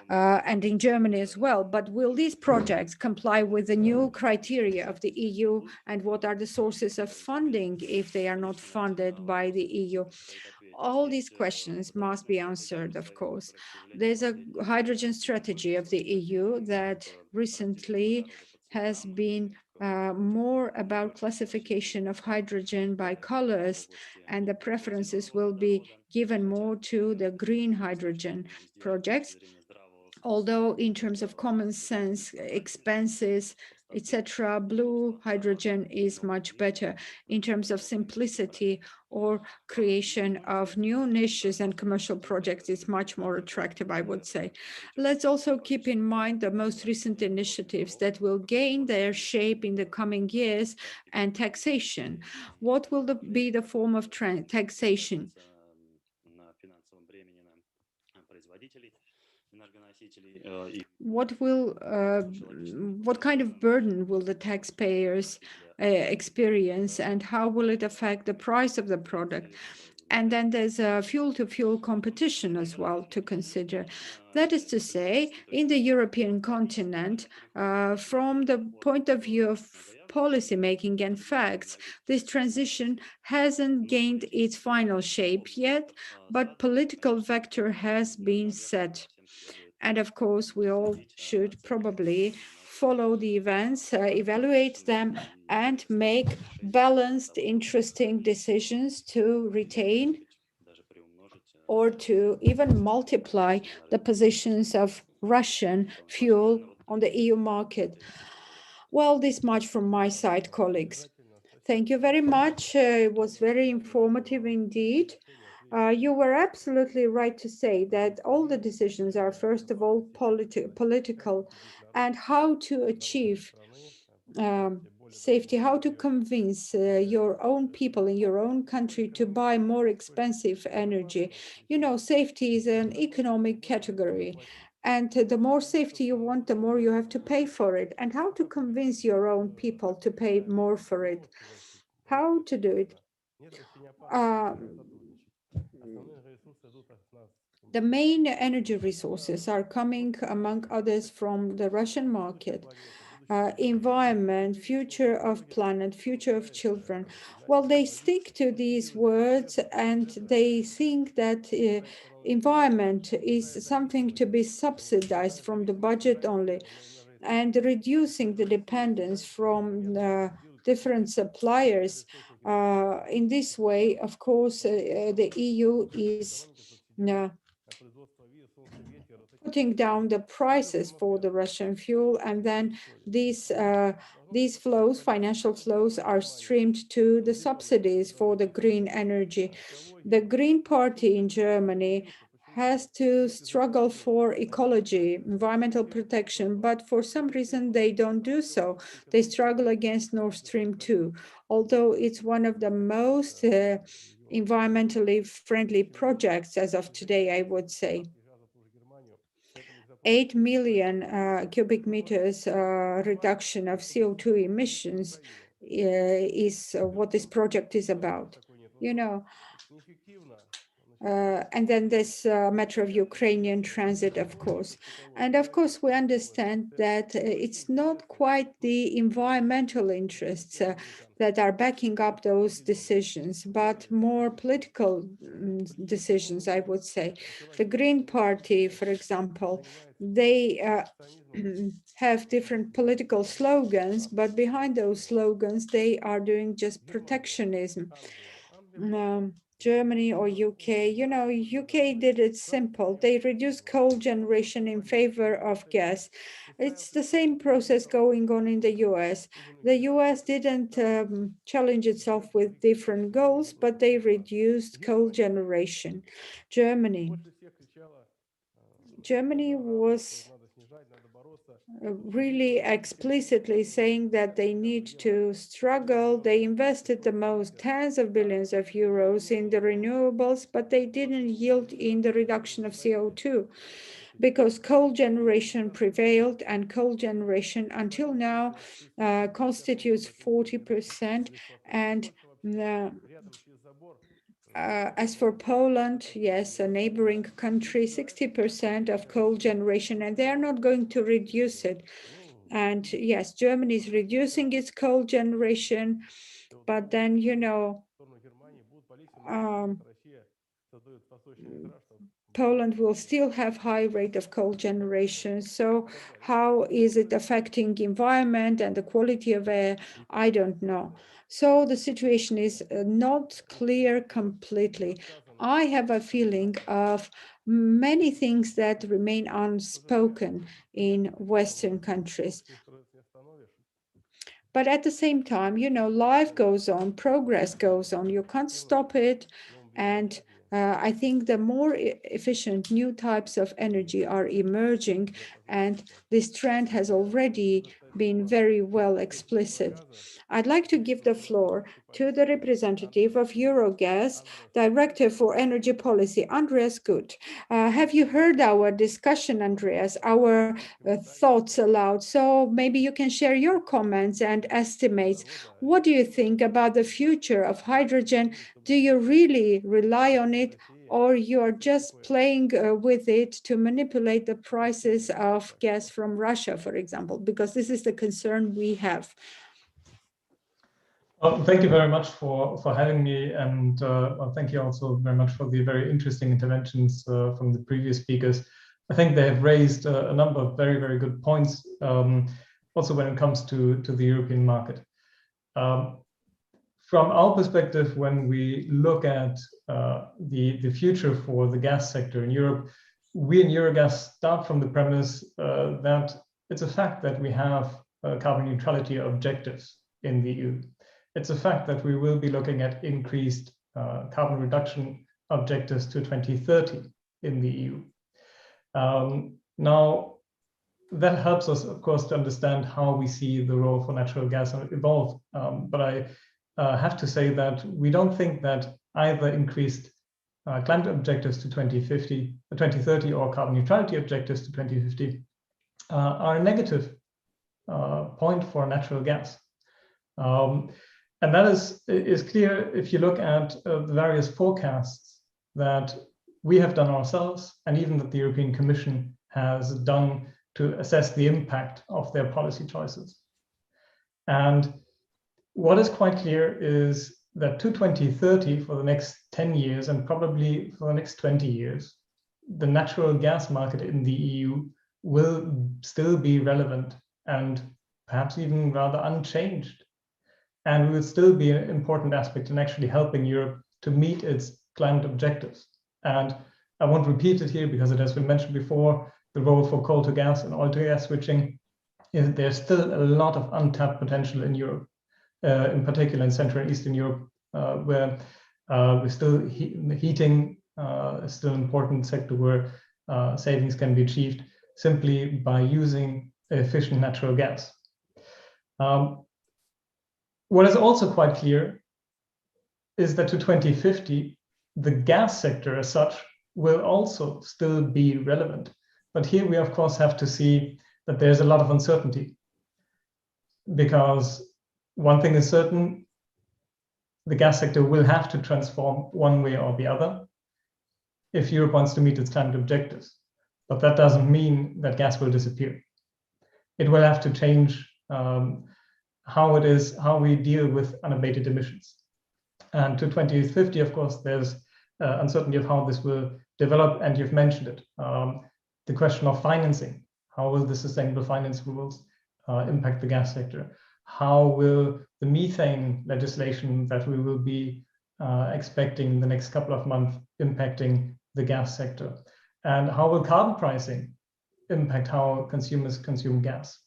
and in Germany as well. But will these projects comply with the new criteria of the EU, and what are the sources of funding if they are not funded by the EU? All these questions must be answered, of course. There's a hydrogen strategy of the EU that recently has been more about classification of hydrogen by colors, and the preferences will be given more to the green hydrogen projects. Although in terms of common sense, expenses, etc., blue hydrogen is much better. In terms of simplicity or creation of new niches and commercial projects, it's much more attractive, I would say. Let's also keep in mind the most recent initiatives that will gain their shape in the coming years, and taxation. What will be the form of taxation? What kind of burden will the taxpayers experience, and how will it affect the price of the product? And then there's a fuel-to-fuel competition as well to consider. That is to say, in the European continent, from the point of view of policy making and facts, this transition hasn't gained its final shape yet, but political vector has been set. And of course, we all should probably follow the events, evaluate them, and make balanced, interesting decisions to retain or to even multiply the positions of Russian fuel on the EU market. Well, this much from my side, colleagues. Thank you very much. It was very informative indeed. You were absolutely right to say that all the decisions are, first of all, political, and how to achieve safety, how to convince your own people in your own country to buy more expensive energy. You know, safety is an economic category. And the more safety you want, the more you have to pay for it. And how to convince your own people to pay more for it? How to do it? The main energy resources are coming, among others, from the Russian market. Environment, future of planet, future of children. Well, they stick to these words and they think that environment is something to be subsidized from the budget only, and reducing the dependence from different suppliers. In this way, of course, the EU is putting down the prices for the Russian fuel, and then these flows, financial flows, are streamed to the subsidies for the green energy. The Green Party in Germany has to struggle for ecology, environmental protection, but for some reason they don't do so. They struggle against Nord Stream 2, although it's one of the most environmentally friendly projects as of today, I would say. 8 million cubic meters reduction of CO2 emissions is what this project is about. You know, and then this matter of Ukrainian transit, of course. And of course, we understand that it's not quite the environmental interests that are backing up those decisions, but more political decisions, I would say. The Green Party, for example, they have different political slogans, but behind those slogans, they are doing just protectionism. Germany or UK, you know, UK did it simple. They reduced coal generation in favor of gas. It's the same process going on in the US. The US didn't challenge itself with different goals, but they reduced coal generation. Germany was really explicitly saying that they need to struggle. They invested the most, tens of billions of euros in the renewables, but they didn't yield in the reduction of CO2 because coal generation prevailed, and coal generation until now constitutes 40%. And as for Poland, yes, a neighboring country, 60% of coal generation, and they are not going to reduce it. And yes, Germany is reducing its coal generation, but then, you know, Poland will still have high rate of coal generation. So how is it affecting environment and the quality of air? I don't know. So the situation is not clear completely. I have a feeling of many things that remain unspoken in Western countries. But at the same time, you know, life goes on, progress goes on. You can't stop it. And I think the more efficient new types of energy are emerging, and this trend has already been very well explicit. I'd like to give the floor to the representative of Eurogas, Director for Energy Policy, Andreas Gut. Have you heard our discussion, Andreas, our thoughts aloud? So maybe you can share your comments and estimates. What do you think about the future of hydrogen? Do you really rely on it, or you are just playing with it to manipulate the prices of gas from Russia, for example? Because this is the concern we have. Well, thank you very much for having me, and thank you also very much for the very interesting interventions from the previous speakers. I think they have raised a number of very, very good points, also when it comes to the European market. From our perspective, when we look at the future for the gas sector in Europe, we in Eurogas start from the premise that it's a fact that we have carbon neutrality objectives in the EU. It's a fact that we will be looking at increased carbon reduction objectives to 2030 in the EU. Now, that helps us, of course, to understand how we see the role for natural gas evolve. But I have to say that we don't think that either increased climate objectives to 2030 or carbon neutrality objectives to 2050 are a negative point for natural gas. And that is clear if you look at the various forecasts that we have done ourselves, and even that the European Commission has done to assess the impact of their policy choices. And what is quite clear is that to 2030, for the next 10 years, and probably for the next 20 years, the natural gas market in the EU will still be relevant and perhaps even rather unchanged. And will still be an important aspect in actually helping Europe to meet its climate objectives. And I won't repeat it here because it has been mentioned before, the role for coal to gas and oil to gas switching. There's still a lot of untapped potential in Europe, in particular in Central and Eastern Europe, where we're still heating is still an important sector where savings can be achieved simply by using efficient natural gas. What is also quite clear is that to 2050, the gas sector as such will also still be relevant. But here we, of course, have to see that there's a lot of uncertainty, because one thing is certain, the gas sector will have to transform one way or the other if Europe wants to meet its climate objectives. But that doesn't mean that gas will disappear. It will have to change how we deal with unabated emissions. And to 2050, of course, there's uncertainty of how this will develop, and you've mentioned it. The question of financing. How will the sustainable finance rules impact the gas sector? How will the methane legislation that we will be expecting in the next couple of months impacting the gas sector? And how will carbon pricing impact how consumers consume gas?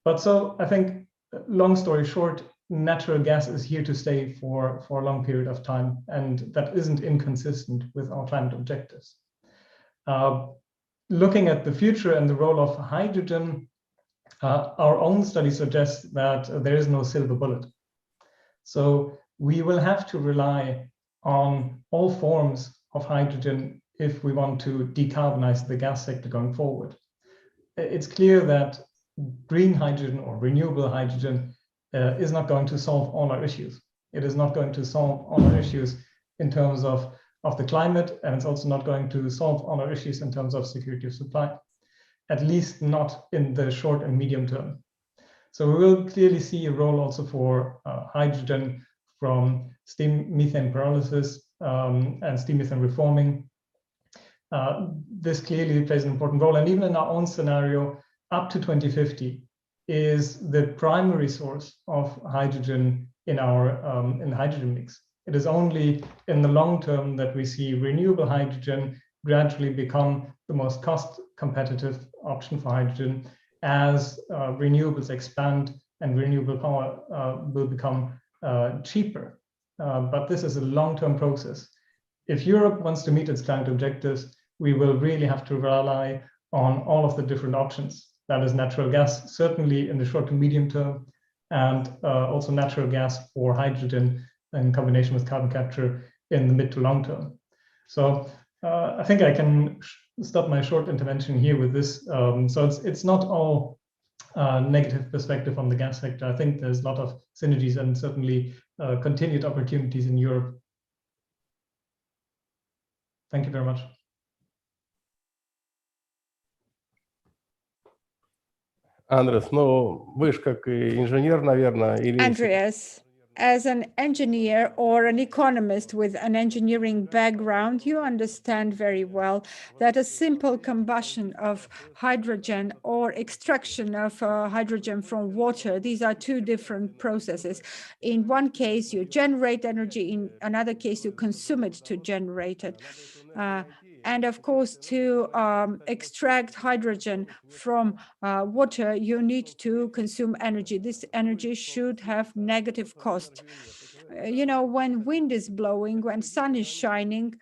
But so I think, long story short, natural gas is here to stay for a long period of time, and that isn't inconsistent with our climate objectives. Looking at the future and the role of hydrogen, our own study suggests that there is no silver bullet. So we will have to rely on all forms of hydrogen if we want to decarbonize the gas sector going forward. It's clear that green hydrogen or renewable hydrogen is not going to solve all our issues. It is not going to solve all our issues in terms of the climate, and it's also not going to solve all our issues in terms of security of supply, at least not in the short and medium term. So we will clearly see a role also for hydrogen from steam methane pyrolysis and steam methane reforming. This clearly plays an important role. And even in our own scenario, up to 2050 is the primary source of hydrogen in the hydrogen mix. It is only in the long term that we see renewable hydrogen gradually become the most cost competitive option for hydrogen as renewables expand and renewable power will become cheaper. But this is a long-term process. If Europe wants to meet its climate objectives, we will really have to rely on all of the different options. That is natural gas, certainly in the short to medium term, and also natural gas for hydrogen in combination with carbon capture in the mid to long term. So I think I can stop my short intervention here with this. So it's not all negative perspective on the gas sector. I think there's a lot of synergies and certainly continued opportunities in Europe. Thank you very much. Андрес, ну вы же как инженер, наверное, или... Andreas, as an engineer or an economist with an engineering background, you understand very well that a simple combustion of hydrogen or extraction of hydrogen from water, these are two different processes. In one case, you generate energy. In another case, you consume it to generate it. And of course, to extract hydrogen from water, you need to consume energy. This energy should have negative cost. You know, when wind is blowing, when sun is shining,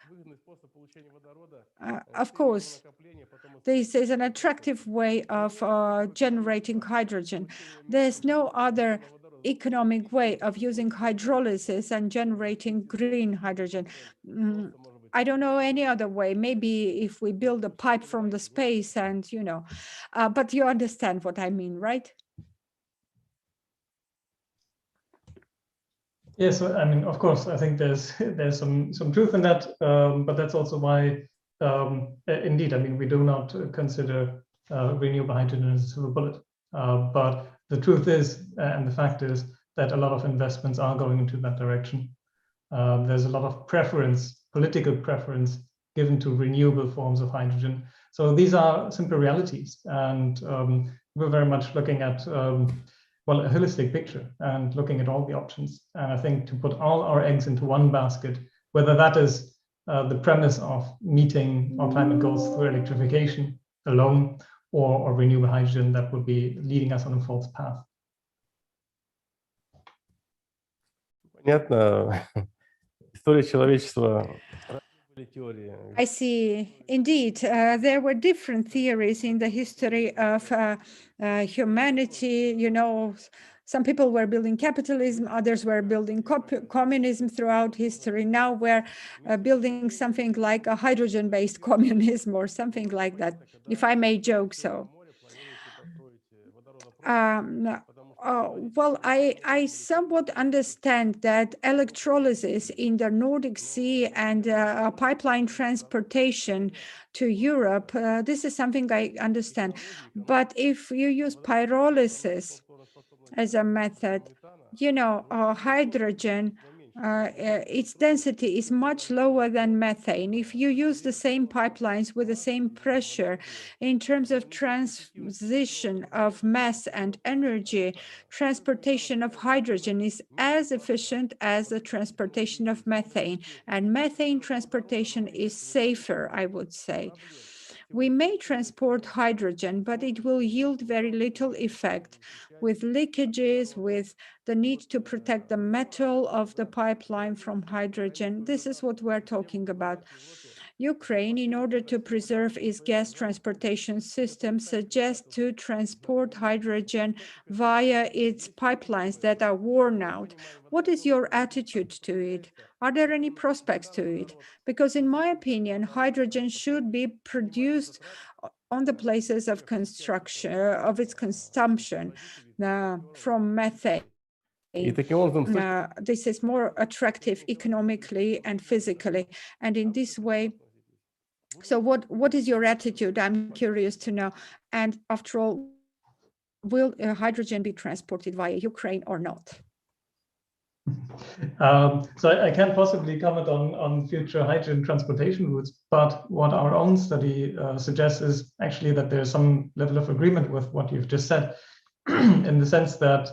of course, this is an attractive way of generating hydrogen. There's no other economic way of using hydrolysis and generating green hydrogen. I don't know any other way. Maybe if we build a pipe from the space and, you know, but you understand what I mean, right? Yes, I mean, of course, I think there's some truth in that, but that's also why, indeed, I mean, we do not consider renewable hydrogen as a silver bullet. But the truth is, and the fact is, that a lot of investments are going into that direction. There's a lot of preference, political preference, given to renewable forms of hydrogen. So these are simple realities, and we're very much looking at well, a holistic picture and looking at all the options. And I think to put all our eggs into one basket, whether that is the premise of meeting our climate goals through electrification alone or renewable hydrogen, that would be leading us on a false path. Понятно. История человечества. I see. Indeed, there were different theories in the history of humanity. You know, some people were building capitalism, others were building communism throughout history. Now we're building something like a hydrogen-based communism or something like that, if I may joke so. Well, I somewhat understand that electrolysis in the Nordic Sea and pipeline transportation to Europe, this is something I understand. But if you use pyrolysis as a method, you know, hydrogen, its density is much lower than methane. If you use the same pipelines with the same pressure, in terms of transition of mass and energy, transportation of hydrogen is as efficient as the transportation of methane. And methane transportation is safer, I would say. We may transport hydrogen, but it will yield very little effect with leakages, with the need to protect the metal of the pipeline from hydrogen. This is what we're talking about. Ukraine, in order to preserve its gas transportation system, suggests to transport hydrogen via its pipelines that are worn out. What is your attitude to it? Are there any prospects to it? Because in my opinion, hydrogen should be produced on the places of construction, of its consumption from methane. This is more attractive economically and physically. And in this way, so what is your attitude? I'm curious to know. And after all, will hydrogen be transported via Ukraine or not? So I can't possibly comment on future hydrogen transportation routes, but what our own study suggests is actually that there's some level of agreement with what you've just said, in the sense that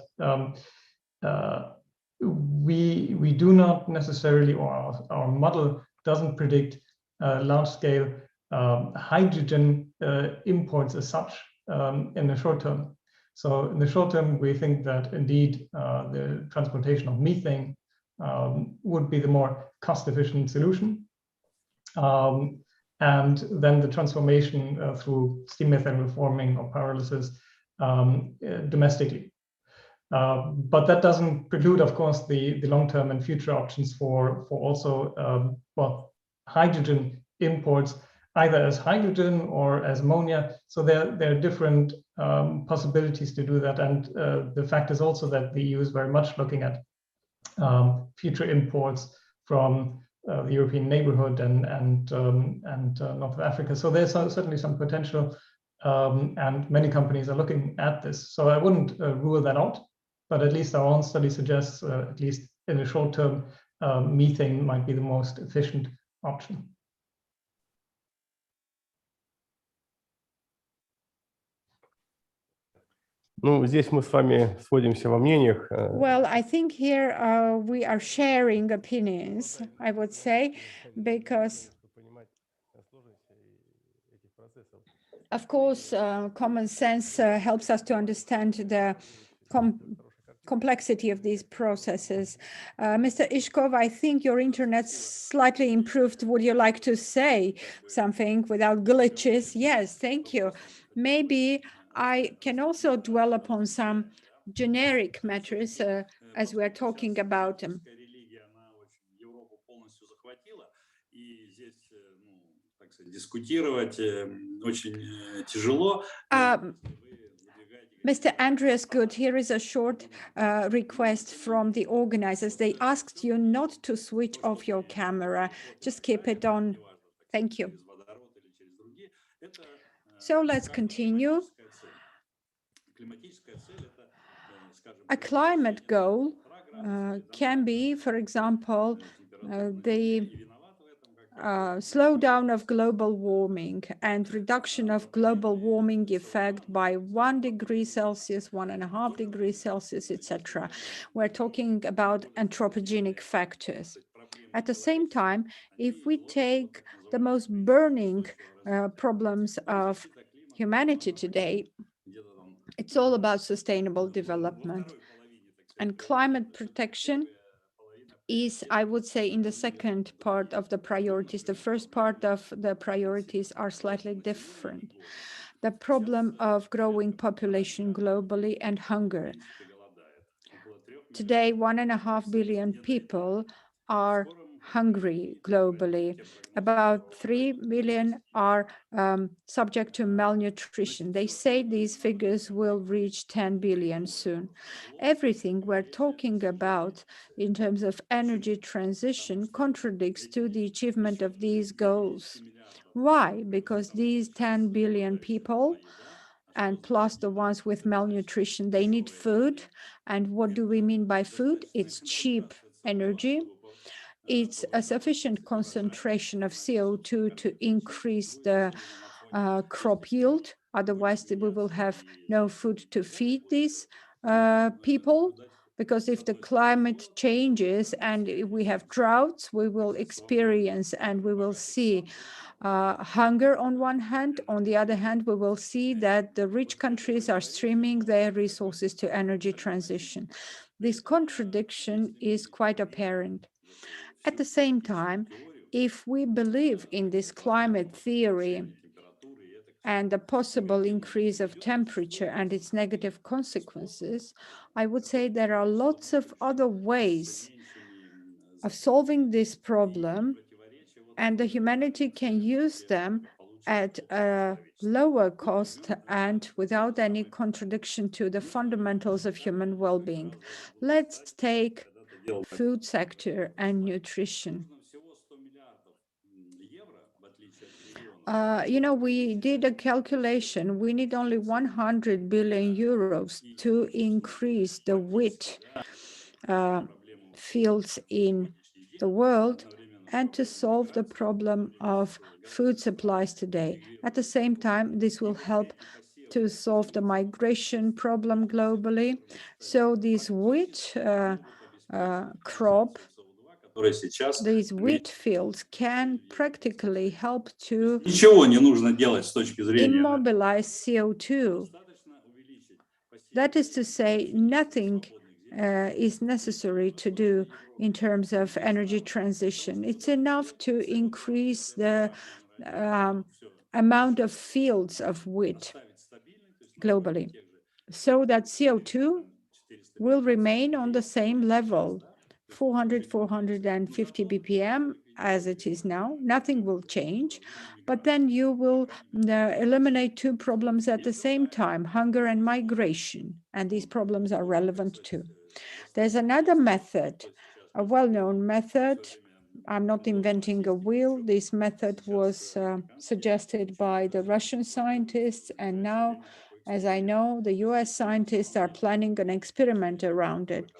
we do not necessarily, or our model doesn't predict large-scale hydrogen imports as such in the short term. So in the short term, we think that indeed the transportation of methane would be the more cost-efficient solution. And then the transformation through steam methane reforming or pyrolysis domestically. But that doesn't preclude, of course, the long-term and future options for also, well, hydrogen imports, either as hydrogen or as ammonia. So there are different possibilities to do that. And the fact is also that the EU is very much looking at future imports from the European neighborhood and North Africa. So there's certainly some potential, and many companies are looking at this. So I wouldn't rule that out, but at least our own study suggests, at least in the short term, methane might be the most efficient option. Ну, здесь мы с вами сходимся во мнениях. Well, I think here we are sharing opinions, I would say, because of course, common sense helps us to understand the complexity of these processes. Mr. Ishkov, I think your internet slightly improved. Would you like to say something without glitches? Yes, thank you. Maybe I can also dwell upon some generic matters as we're talking about them. Mr. Andreas Good, here is a short request from the organizers. They asked you not to switch off your camera. Just keep it on. Thank you. So let's continue. A climate goal can be, for example, the slowdown of global warming and reduction of global warming effect by 1 degree Celsius, 1.5 degrees Celsius, etc. We're talking about anthropogenic factors. At the same time, if we take the most burning problems of humanity today, it's all about sustainable development. And climate protection is, I would say, in the second part of the priorities. The first part of the priorities are slightly different. The problem of growing population globally and hunger. Today, 1.5 billion people are hungry globally. About 3 million are subject to malnutrition. They say these figures will reach 10 billion soon. Everything we're talking about in terms of energy transition contradicts to the achievement of these goals. Why? Because these 10 billion people, and plus the ones with malnutrition, they need food. And what do we mean by food? It's cheap energy. It's a sufficient concentration of CO2 to increase the crop yield. Otherwise, we will have no food to feed these people. Because if the climate changes and if we have droughts, we will experience and we will see hunger on one hand. On the other hand, we will see that the rich countries are streaming their resources to energy transition. This contradiction is quite apparent. At the same time, if we believe in this climate theory and the possible increase of temperature and its negative consequences, I would say there are lots of other ways of solving this problem, and the humanity can use them at a lower cost and without any contradiction to the fundamentals of human well-being. Let's take food sector and nutrition. We did a calculation. We need only 100 billion euros to increase the wheat fields in the world and to solve the problem of food supplies today. At the same time, this will help to solve the migration problem globally. So this wheat crop, these wheat fields can practically help to immobilize CO2. That is to say, nothing is necessary to do in terms of energy transition. It's enough to increase the amount of fields of wheat globally, so that CO2 will remain on the same level, 400, 450 BPM as it is now. Nothing will change, but then you will eliminate two problems at the same time, hunger and migration, and these problems are relevant too. There's another method, a well-known method. I'm not inventing a wheel. This method was suggested by the Russian scientists, and now, as I know, the US scientists are planning an experiment around it.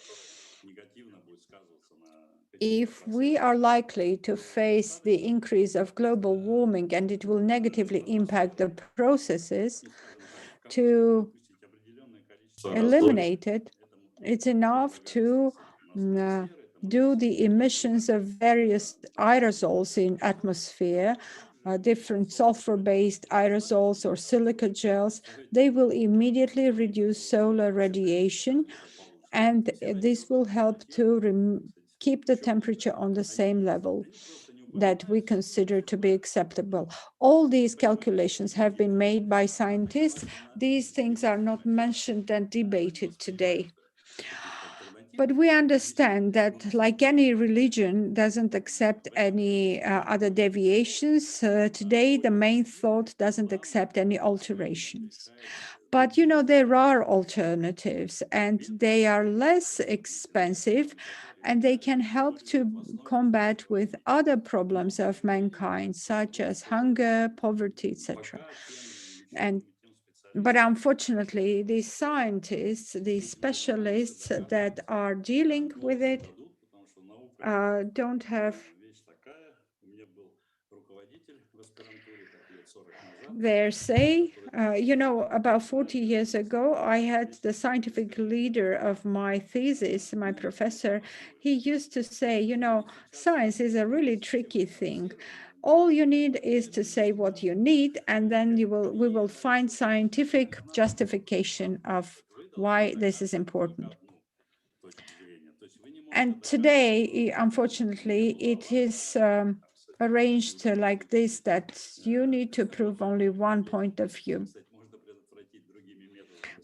If we are likely to face the increase of global warming and it will negatively impact the processes, to eliminate it, it's enough to do the emissions of various aerosols in atmosphere, different sulfur-based aerosols or silica gels. They will immediately reduce solar radiation, and this will help to keep the temperature on the same level that we consider to be acceptable. All these calculations have been made by scientists. These things are not mentioned and debated today. But we understand that, like any religion, doesn't accept any other deviations. Today, the main thought doesn't accept any alterations. But, you know, there are alternatives, and they are less expensive, and they can help to combat with other problems of mankind, such as hunger, poverty, etc. But unfortunately, these scientists, these specialists that are dealing with it, don't have their say. You know, about 40 years ago, I had the scientific leader of my thesis, my professor. He used to say, you know, science is a really tricky thing. All you need is to say what you need, and then we will find scientific justification of why this is important. And today, unfortunately, it is arranged like this, that you need to prove only one point of view.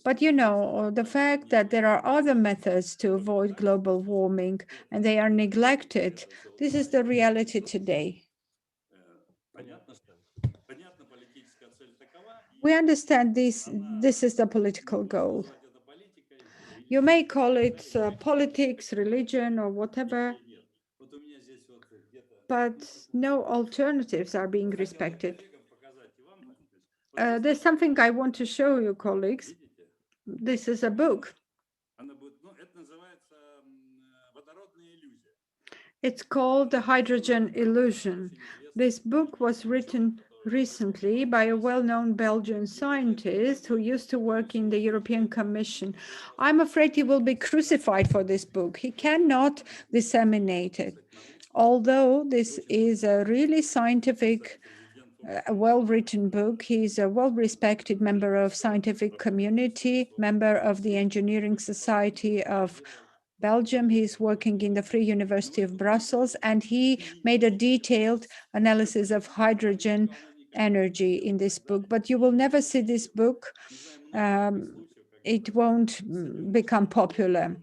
But you know, the fact that there are other methods to avoid global warming and they are neglected, this is the reality today. We understand this is the political goal. You may call it politics, religion, or whatever, but no alternatives are being respected. There's something I want to show you, colleagues. This is a book. It's called The Hydrogen Illusion. This book was written recently by a well-known Belgian scientist who used to work in the European Commission. I'm afraid he will be crucified for this book. He cannot disseminate it. Although this is a really scientific, well-written book, he's a well-respected member of scientific community, member of the Engineering Society of Belgium. He's working in the Free University of Brussels, and he made a detailed analysis of hydrogen energy in this book. But you will never see this book. It won't become popular.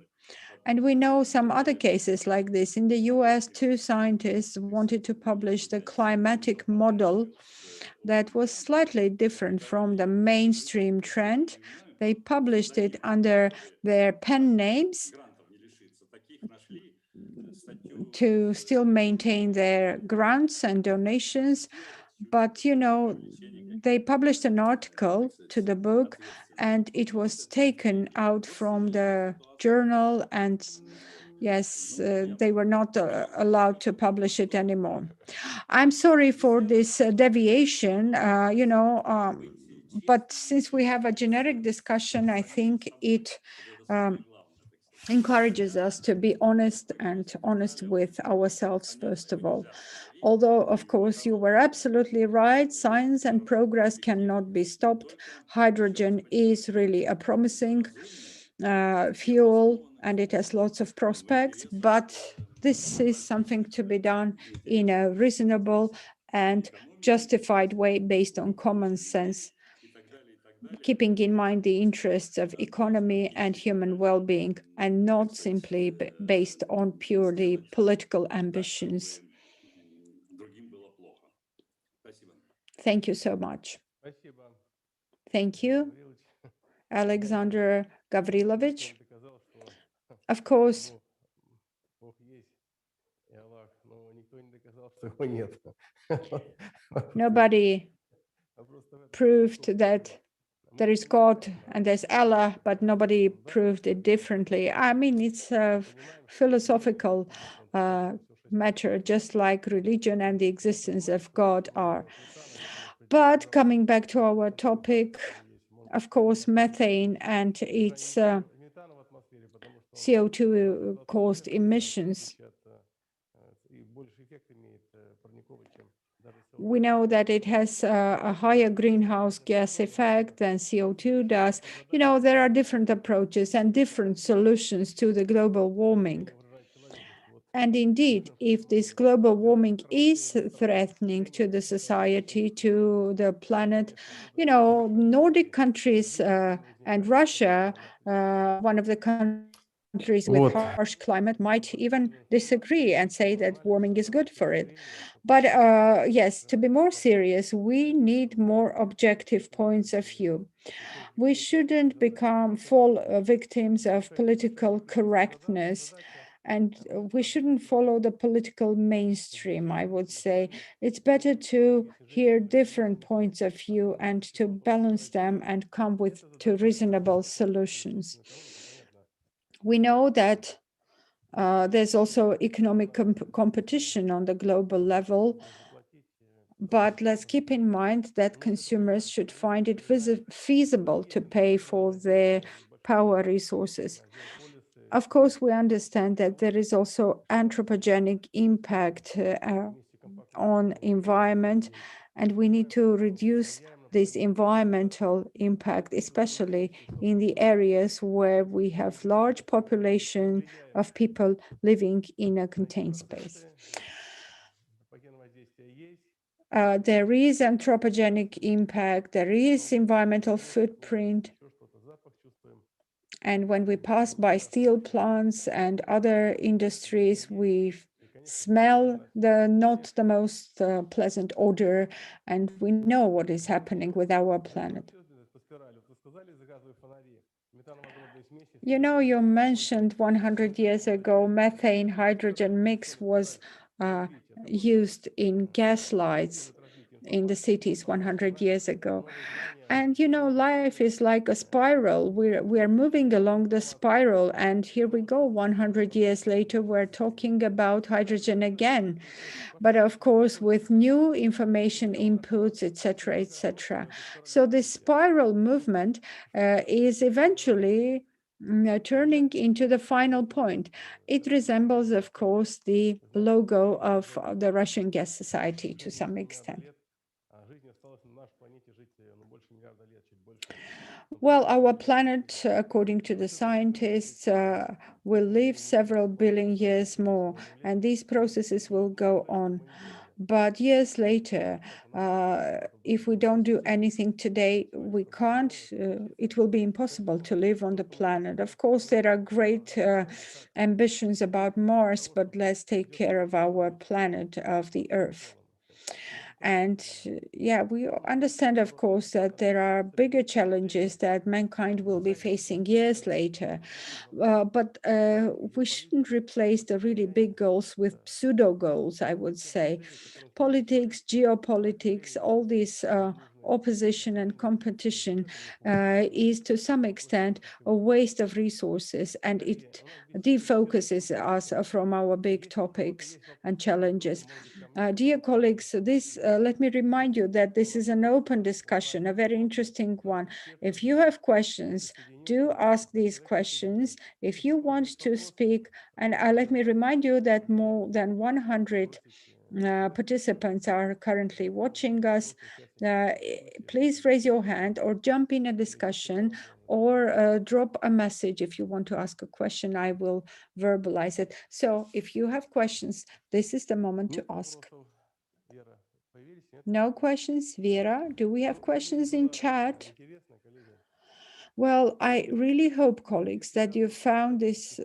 And we know some other cases like this. In the US, two scientists wanted to publish the climatic model that was slightly different from the mainstream trend. They published it under their pen names to still maintain their grants and donations. But, you know, they published an article to the book, and it was taken out from the journal, and Yes, they were not allowed to publish it anymore. I'm sorry for this deviation, but since we have a generic discussion, I think it encourages us to be honest and honest with ourselves, first of all. Although, of course, you were absolutely right, science and progress cannot be stopped. Hydrogen is really a promising fuel and it has lots of prospects, but this is something to be done in a reasonable and justified way based on common sense, keeping in mind the interests of economy and human well-being, and not simply based on purely political ambitions. Thank you so much. Thank you, Alexander Gavrilovich. Of course, nobody proved that there is God and there's Allah, but nobody proved it differently. I mean, it's a philosophical matter, just like religion and the existence of God are. But coming back to our topic, of course, methane and its CO2 caused emissions. We know that it has a higher greenhouse gas effect than CO2 does. You know, there are different approaches and different solutions to the global warming. And indeed, if this global warming is threatening to the society, to the planet, you know, Nordic countries and Russia, one of the countries with harsh climate, might even disagree and say that warming is good for it. But yes, to be more serious, we need more objective points of view. We shouldn't fall victims of political correctness, and we shouldn't follow the political mainstream, I would say. It's better to hear different points of view and to balance them and come to reasonable solutions. We know that there's also economic competition on the global level, but let's keep in mind that consumers should find it feasible to pay for their power resources. Of course, we understand that there is also anthropogenic impact on environment, and we need to reduce this environmental impact, especially in the areas where we have large population of people living in a contained space. There is anthropogenic impact, there is environmental footprint. And when we pass by steel plants and other industries, we smell not the most pleasant odor, and we know what is happening with our planet. You know, you mentioned 100 years ago, methane hydrogen mix was used in gas lights in the cities 100 years ago. And you know, life is like a spiral. We're moving along the spiral, and here we go. 100 years later, we're talking about hydrogen again, but of course with new information inputs, etc., etc. So this spiral movement is eventually turning into the final point. It resembles, of course, the logo of the Russian Gas Society to some extent. Well, our planet, according to the scientists, will live several billion years more, and these processes will go on. But years later, if we don't do anything today, we can't, it will be impossible to live on the planet. Of course, there are great ambitions about Mars, but let's take care of our planet, of the Earth. And yeah, we understand, of course, that there are bigger challenges that mankind will be facing years later. But we shouldn't replace the really big goals with pseudo goals, I would say. Politics, geopolitics, all these opposition and competition is to some extent a waste of resources, and it defocuses us from our big topics and challenges. Dear colleagues, let me remind you that this is an open discussion, a very interesting one. If you have questions, do ask these questions. If you want to speak, and let me remind you that more than 100 participants are currently watching us. Please raise your hand or jump in a discussion or drop a message if you want to ask a question. I will verbalize it. So if you have questions, this is the moment to ask. No questions, Vera? Do we have questions in chat? Well, I really hope, colleagues, that you found this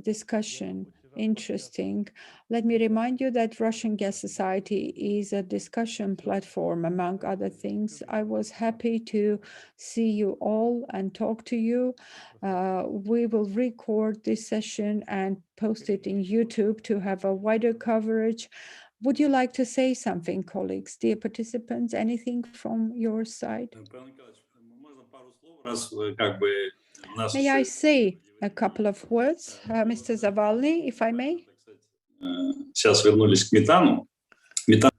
discussion interesting. Let me remind you that Russian Gas Society is a discussion platform, among other things. I was happy to see you all and talk to you. We will record this session and post it in YouTube to have a wider coverage. Would you like to say something, colleagues, dear participants? Anything from your side? May I say a couple of words, Mr. Zavalny, if I may? Сейчас вернулись к метану. Метан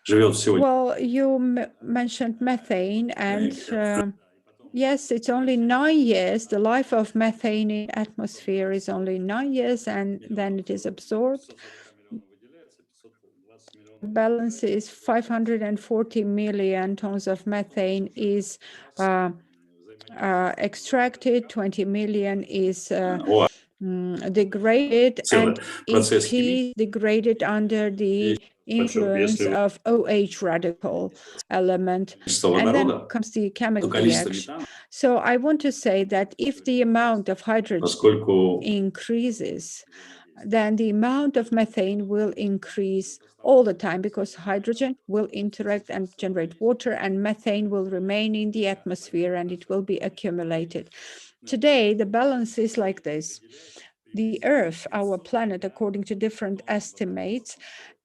живет всего. Well, you mentioned methane, and yes, it's only 9 years. The life of methane in atmosphere is only 9 years, and then it is absorbed. The balance is 540 million tons of methane is extracted, 20 million is degraded, and it is degraded under the influence of OH radical element. And then comes the chemical reaction. So I want to say that if the amount of hydrogen increases, then the amount of methane will increase all the time, because hydrogen will interact and generate water, and methane will remain in the atmosphere and it will be accumulated. Today, the balance is like this. The Earth, our planet, according to different estimates,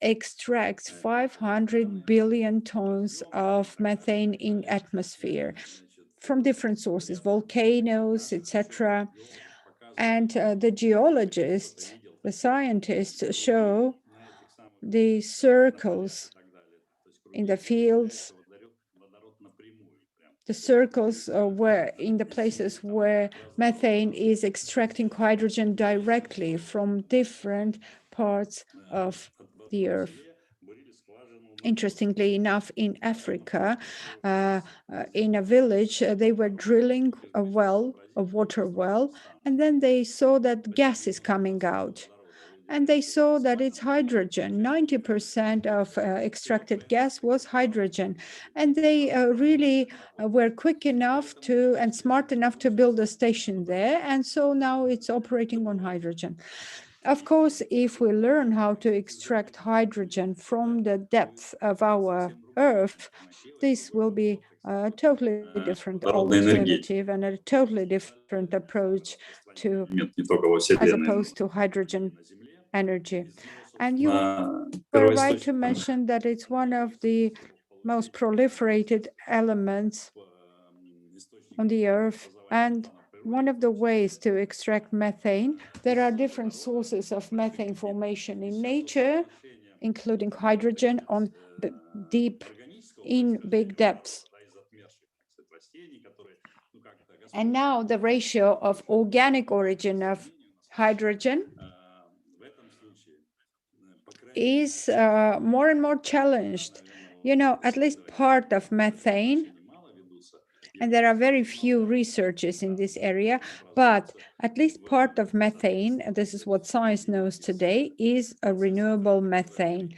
extracts 500 billion tons of methane in atmosphere from different sources, volcanoes, etc. And the geologists, the scientists show the circles in the fields, the circles where in the places where methane is extracting hydrogen directly from different parts of the Earth. Interestingly enough, in Africa, in a village, they were drilling a well, a water well, and then they saw that gas is coming out. And they saw that it's hydrogen. 90% of extracted gas was hydrogen. And they really were quick enough to and smart enough to build a station there. And so now it's operating on hydrogen. Of course, if we learn how to extract hydrogen from the depth of our Earth, this will be a totally different alternative and a totally different approach to, as opposed to hydrogen energy. And you were right to mention that it's one of the most proliferated elements on the Earth, and one of the ways to extract methane. There are different sources of methane formation in nature, including hydrogen on in big depths. And now the ratio of organic origin of hydrogen is more and more challenged. You know, at least part of methane, and there are very few researchers in this area, but at least part of methane, and this is what science knows today, is a renewable methane.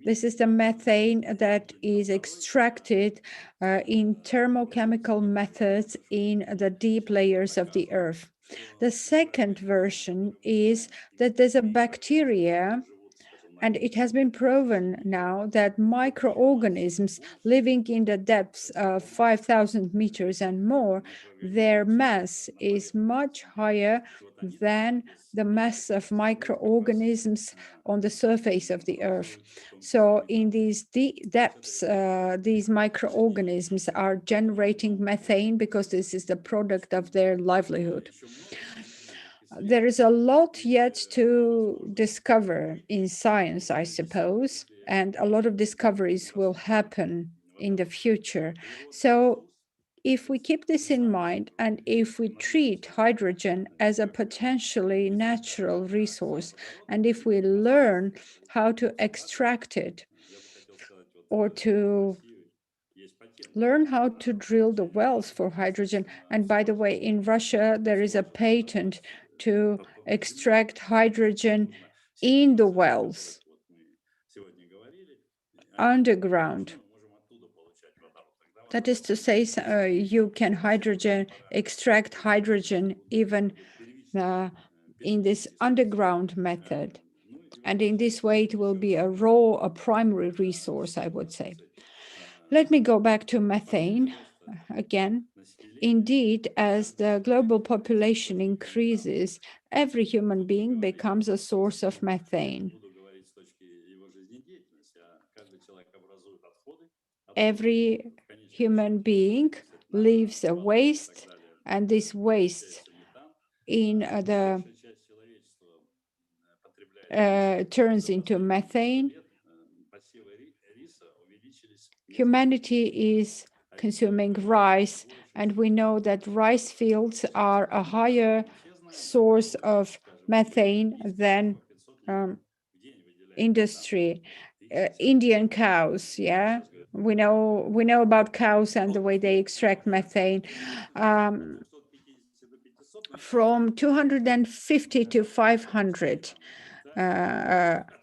This is the methane that is extracted in thermochemical methods in the deep layers of the Earth. The second version is that there's a bacteria And it has been proven now that microorganisms living in the depths of 5,000 meters and more, their mass is much higher than the mass of microorganisms on the surface of the Earth. So in these depths, these microorganisms are generating methane because this is the product of their livelihood. There is a lot yet to discover in science, I suppose, and a lot of discoveries will happen in the future. So if we keep this in mind, and if we treat hydrogen as a potentially natural resource, and if we learn how to extract it, or to learn how to drill the wells for hydrogen. And by the way, in Russia, there is a patent to extract hydrogen in the wells, underground. That is to say, you can extract hydrogen even in this underground method. And in this way, it will be a primary resource, I would say. Let me go back to methane again. Indeed, as the global population increases, every human being becomes a source of methane. Every human being leaves a waste, and this waste turns into methane. Humanity is consuming rice, and we know that rice fields are a higher source of methane than industry. Indian cows, yeah, we know about cows and the way they extract methane. From 250 to 500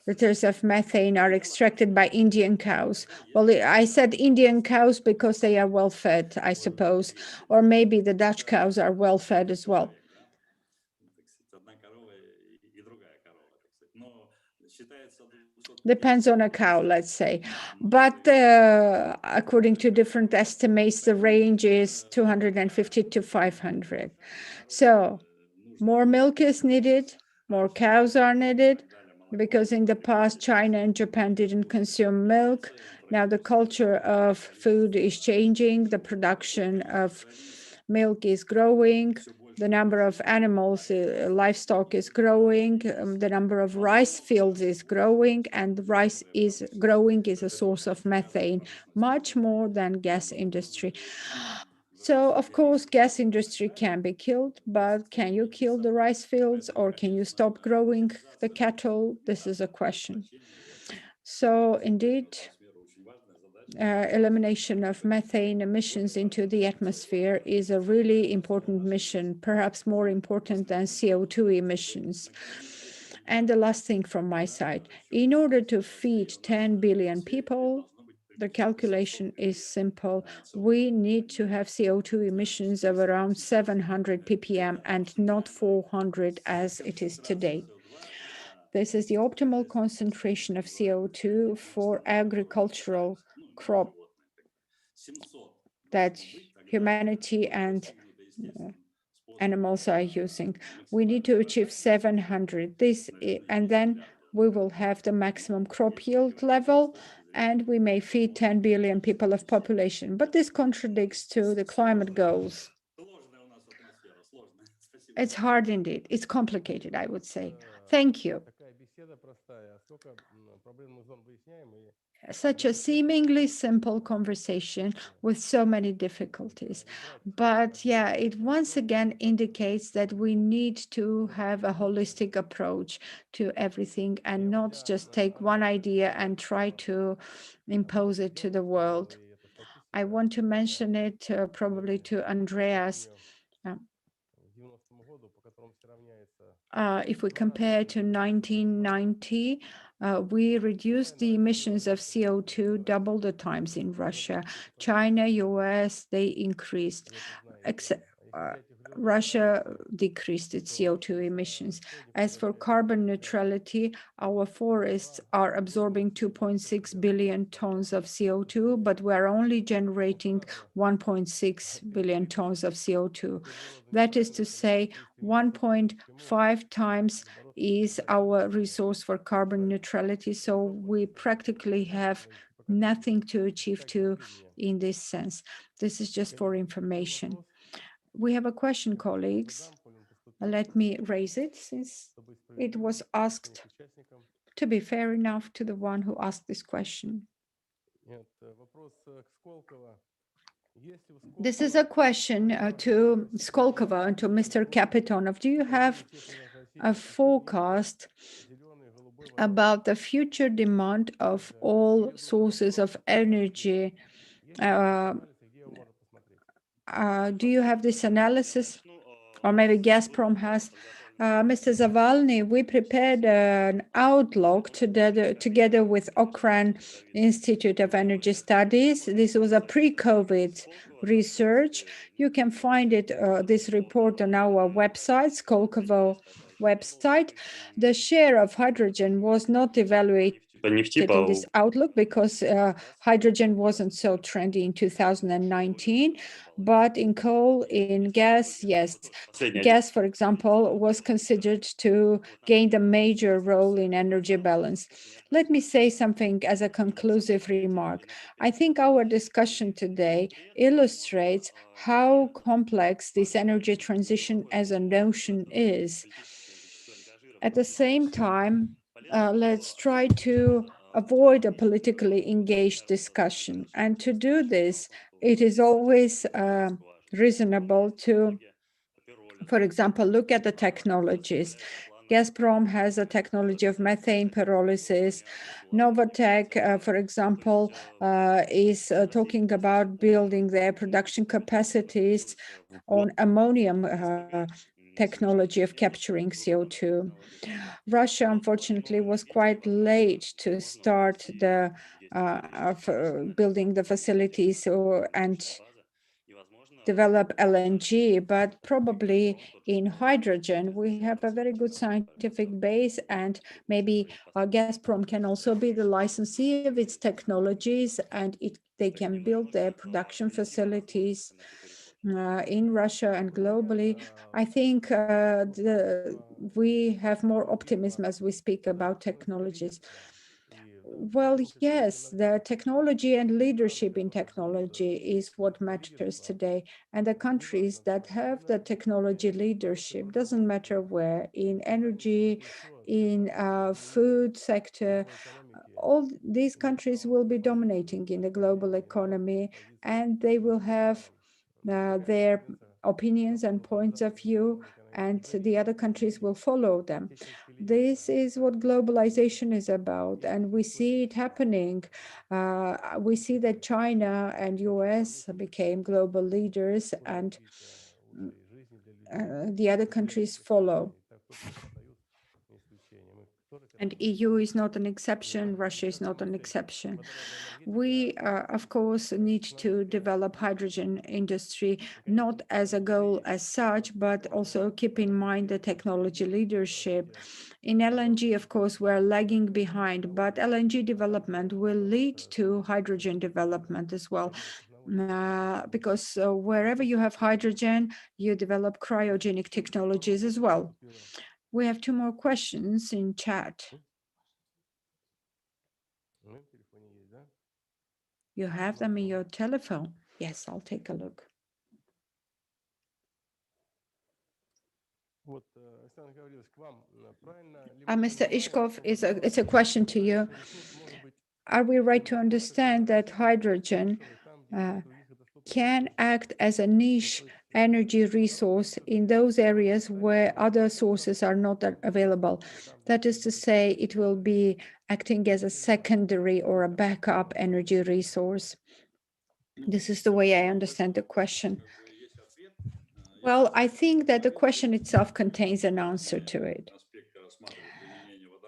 liters of methane are extracted by Indian cows. Well, I said Indian cows because they are well fed, I suppose, or maybe the Dutch cows are well fed as well. Depends on a cow, let's say. But according to different estimates, the range is 250 to 500. So more milk is needed, more cows are needed, because in the past, China and Japan didn't consume milk. Now the culture of food is changing. The production of milk is growing. The number of animals, livestock is growing. The number of rice fields is growing, and rice is growing is a source of methane, much more than gas industry. So, of course, gas industry can be killed, but can you kill the rice fields, or can you stop growing the cattle? This is a question. So, indeed, elimination of methane emissions into the atmosphere is a really important mission, perhaps more important than CO2 emissions. And the last thing from my side, in order to feed 10 billion people, the calculation is simple. We need to have CO2 emissions of around 700 ppm and not 400 as it is today. This is the optimal concentration of CO2 for agricultural crop that humanity and animals are using. We need to achieve 700. And then we will have the maximum crop yield level, and we may feed 10 billion people of population. But this contradicts to the climate goals. It's hard indeed. It's complicated, I would say. Thank you. Such a seemingly simple conversation with so many difficulties. But yeah, it once again indicates that we need to have a holistic approach to everything and not just take one idea and try to impose it to the world. I want to mention it probably to Andreas. If we compare to 1990, we reduced the emissions of CO2 double the times in Russia. China, US, they increased. Russia decreased its CO2 emissions. As for carbon neutrality, our forests are absorbing 2.6 billion tons of CO2, but we are only generating 1.6 billion tons of CO2. That is to say, 1.5 times is our resource for carbon neutrality. So we practically have nothing to achieve in this sense. This is just for information. We have a question, colleagues. Let me raise it since it was asked to be fair enough to the one who asked this question. This is a question to Skolkovo and to Mr. Kapitonov. Do you have a forecast about the future demand of all sources of energy? Do you have this analysis? Or maybe Gazprom has. Mr. Zavalny, we prepared an outlook together with Okran Institute of Energy Studies. This was a pre-COVID research. You can find it, this report on our website, Skolkovo website. The share of hydrogen was not evaluated in this outlook because hydrogen wasn't so trendy in 2019, but in coal, in gas, yes. Gas, for example, was considered to gain the major role in energy balance. Let me say something as a conclusive remark. I think our discussion today illustrates how complex this energy transition as a notion is. At the same time, let's try to avoid a politically engaged discussion. And to do this, it is always reasonable to, for example, look at the technologies. Gazprom has a technology of methane pyrolysis. Novatec, for example, is talking about building their production capacities on ammonium technology of capturing CO2. Russia, unfortunately, was quite late to start building the facilities and develop LNG, but probably in hydrogen, we have a very good scientific base, and maybe Gazprom can also be the licensee of its technologies, and they can build their production facilities in Russia and globally. I think we have more optimism as we speak about technologies. Well, yes, the technology and leadership in technology is what matters today. And the countries that have the technology leadership, doesn't matter where, in energy, in food sector, all these countries will be dominating in the global economy, and they will have their opinions and points of view, and the other countries will follow them. This is what globalization is about, and we see it happening. We see that China and US became global leaders, and the other countries follow. And EU is not an exception, Russia is not an exception. We, of course, need to develop hydrogen industry, not as a goal as such, but also keep in mind the technology leadership. In LNG, of course, we're lagging behind, but LNG development will lead to hydrogen development as well. Because wherever you have hydrogen, you develop cryogenic technologies as well. We have two more questions in chat. You have them in your telephone? Yes, I'll take a look. Mr. Ishkov, it's a question to you. Are we right to understand that hydrogen can act as a niche energy resource in those areas where other sources are not available? That is to say, it will be acting as a secondary or a backup energy resource. This is the way I understand the question. Well, I think that the question itself contains an answer to it.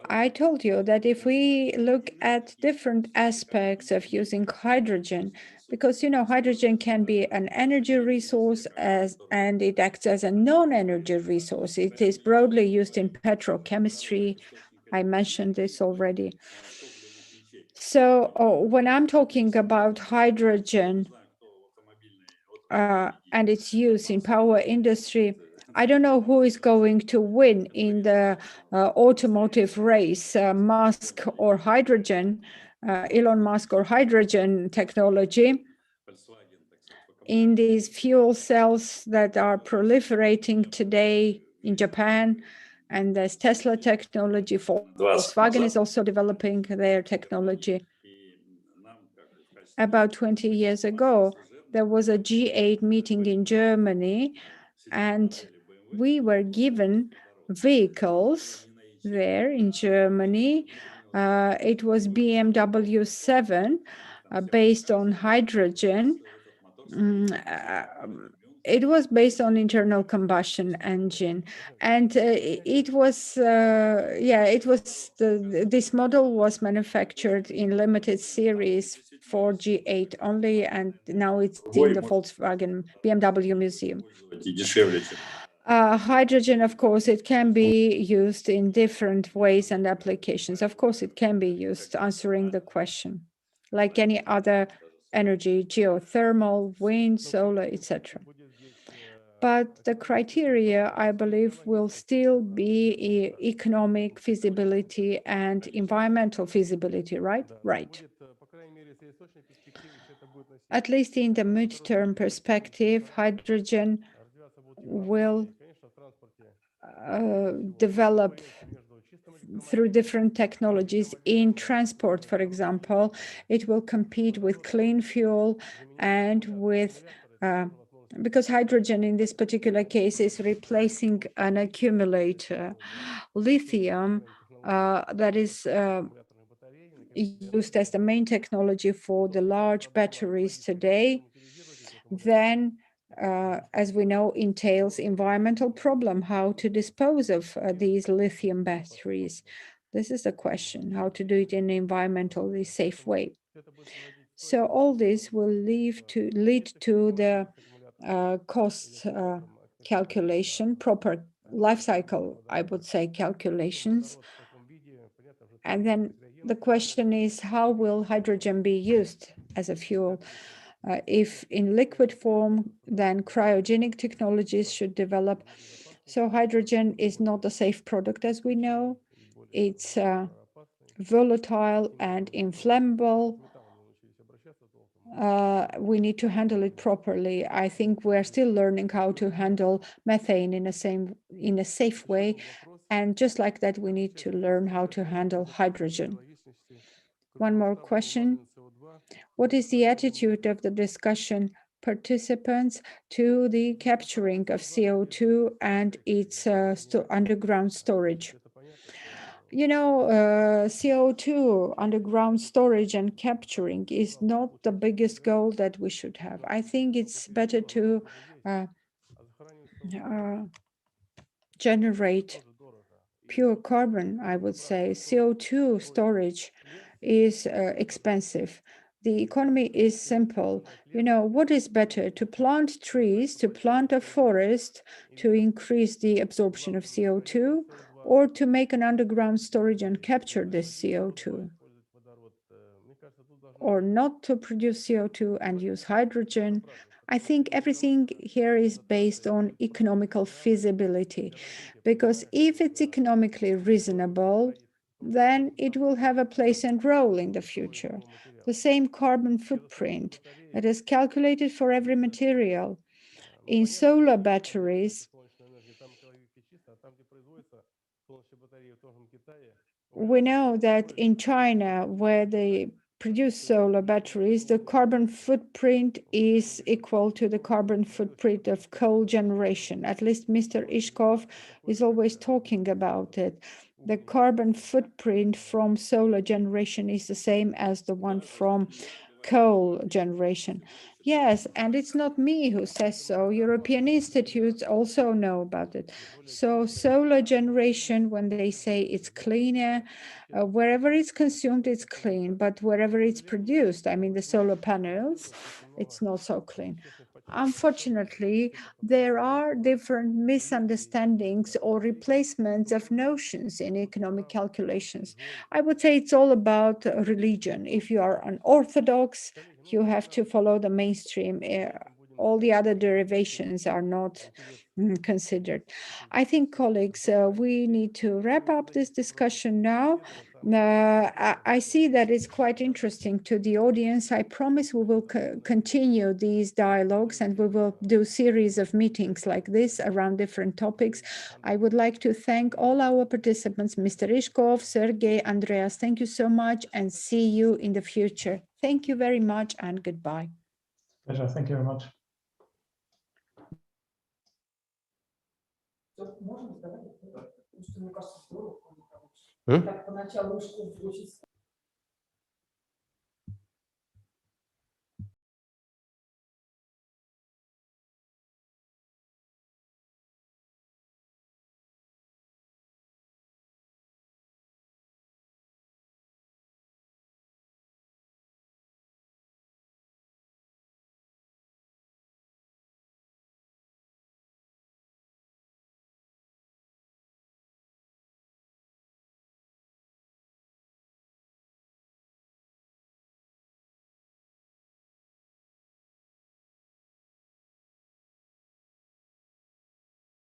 I told you that if we look at different aspects of using hydrogen, because hydrogen can be an energy resource and it acts as a non-energy resource. It is broadly used in petrochemistry. I mentioned this already. So when I'm talking about hydrogen and its use in power industry, I don't know who is going to win in the automotive race, Musk or hydrogen, Elon Musk or hydrogen technology. In these fuel cells that are proliferating today in Japan, and there's Tesla technology, Volkswagen is also developing their technology. About 20 years ago, there was a G8 meeting in Germany, and we were given vehicles there in Germany. It was BMW 7 based on hydrogen. It was based on internal combustion engine, and this model was manufactured in limited series for G8 only, and now it's in the Volkswagen BMW museum. Hydrogen, of course, it can be used in different ways and applications. Of course, it can be used, answering the question, like any other energy, geothermal, wind, solar, etc. But the criteria, I believe, will still be economic feasibility and environmental feasibility, right? Right. At least in the midterm perspective, hydrogen will develop through different technologies. In transport, for example, it will compete with clean fuel and with because hydrogen in this particular case is replacing an accumulator. Lithium that is used as the main technology for the large batteries today, then as we know, entails environmental problem, how to dispose of these lithium batteries. This is the question, how to do it in an environmentally safe way. So all this will lead to the cost calculation, proper life cycle, I would say, calculations. And then the question is, how will hydrogen be used as a fuel? If in liquid form, then cryogenic technologies should develop. So hydrogen is not a safe product, as we know. It's volatile and inflammable. We need to handle it properly. I think we're still learning how to handle methane in a safe way. And just like that, we need to learn how to handle hydrogen. One more question. What is the attitude of the discussion participants to the capturing of CO2 and its underground storage? CO2 underground storage and capturing is not the biggest goal that we should have. I think it's better to generate pure carbon, I would say. CO2 storage is expensive. The economy is simple. What is better, to plant trees, to plant a forest, to increase the absorption of CO2, or to make an underground storage and capture this CO2? Or not to produce CO2 and use hydrogen? I think everything here is based on economical feasibility, because if it's economically reasonable, then it will have a place and role in the future. The same carbon footprint that is calculated for every material. In solar batteries, we know that in China, where they produce solar batteries, the carbon footprint is equal to the carbon footprint of coal generation. At least Mr. Ishkov is always talking about it. The carbon footprint from solar generation is the same as the one from coal generation. Yes, and it's not me who says so. European institutes also know about it. So solar generation, when they say it's cleaner, wherever it's consumed, it's clean, but wherever it's produced, I mean the solar panels, it's not so clean. Unfortunately, there are different misunderstandings or replacements of notions in economic calculations. I would say it's all about religion. If you are an Orthodox, you have to follow the mainstream. All the other derivations are not considered. I think, colleagues, we need to wrap up this discussion now. I see that it's quite interesting to the audience. I promise we will continue these dialogues and we will do series of meetings like this around different topics. I would like to thank all our participants, Mr. Ishkov, Sergey, Andreas. Thank you so much and see you in the future. Thank you very much and goodbye. Pleasure. Thank you very much. М?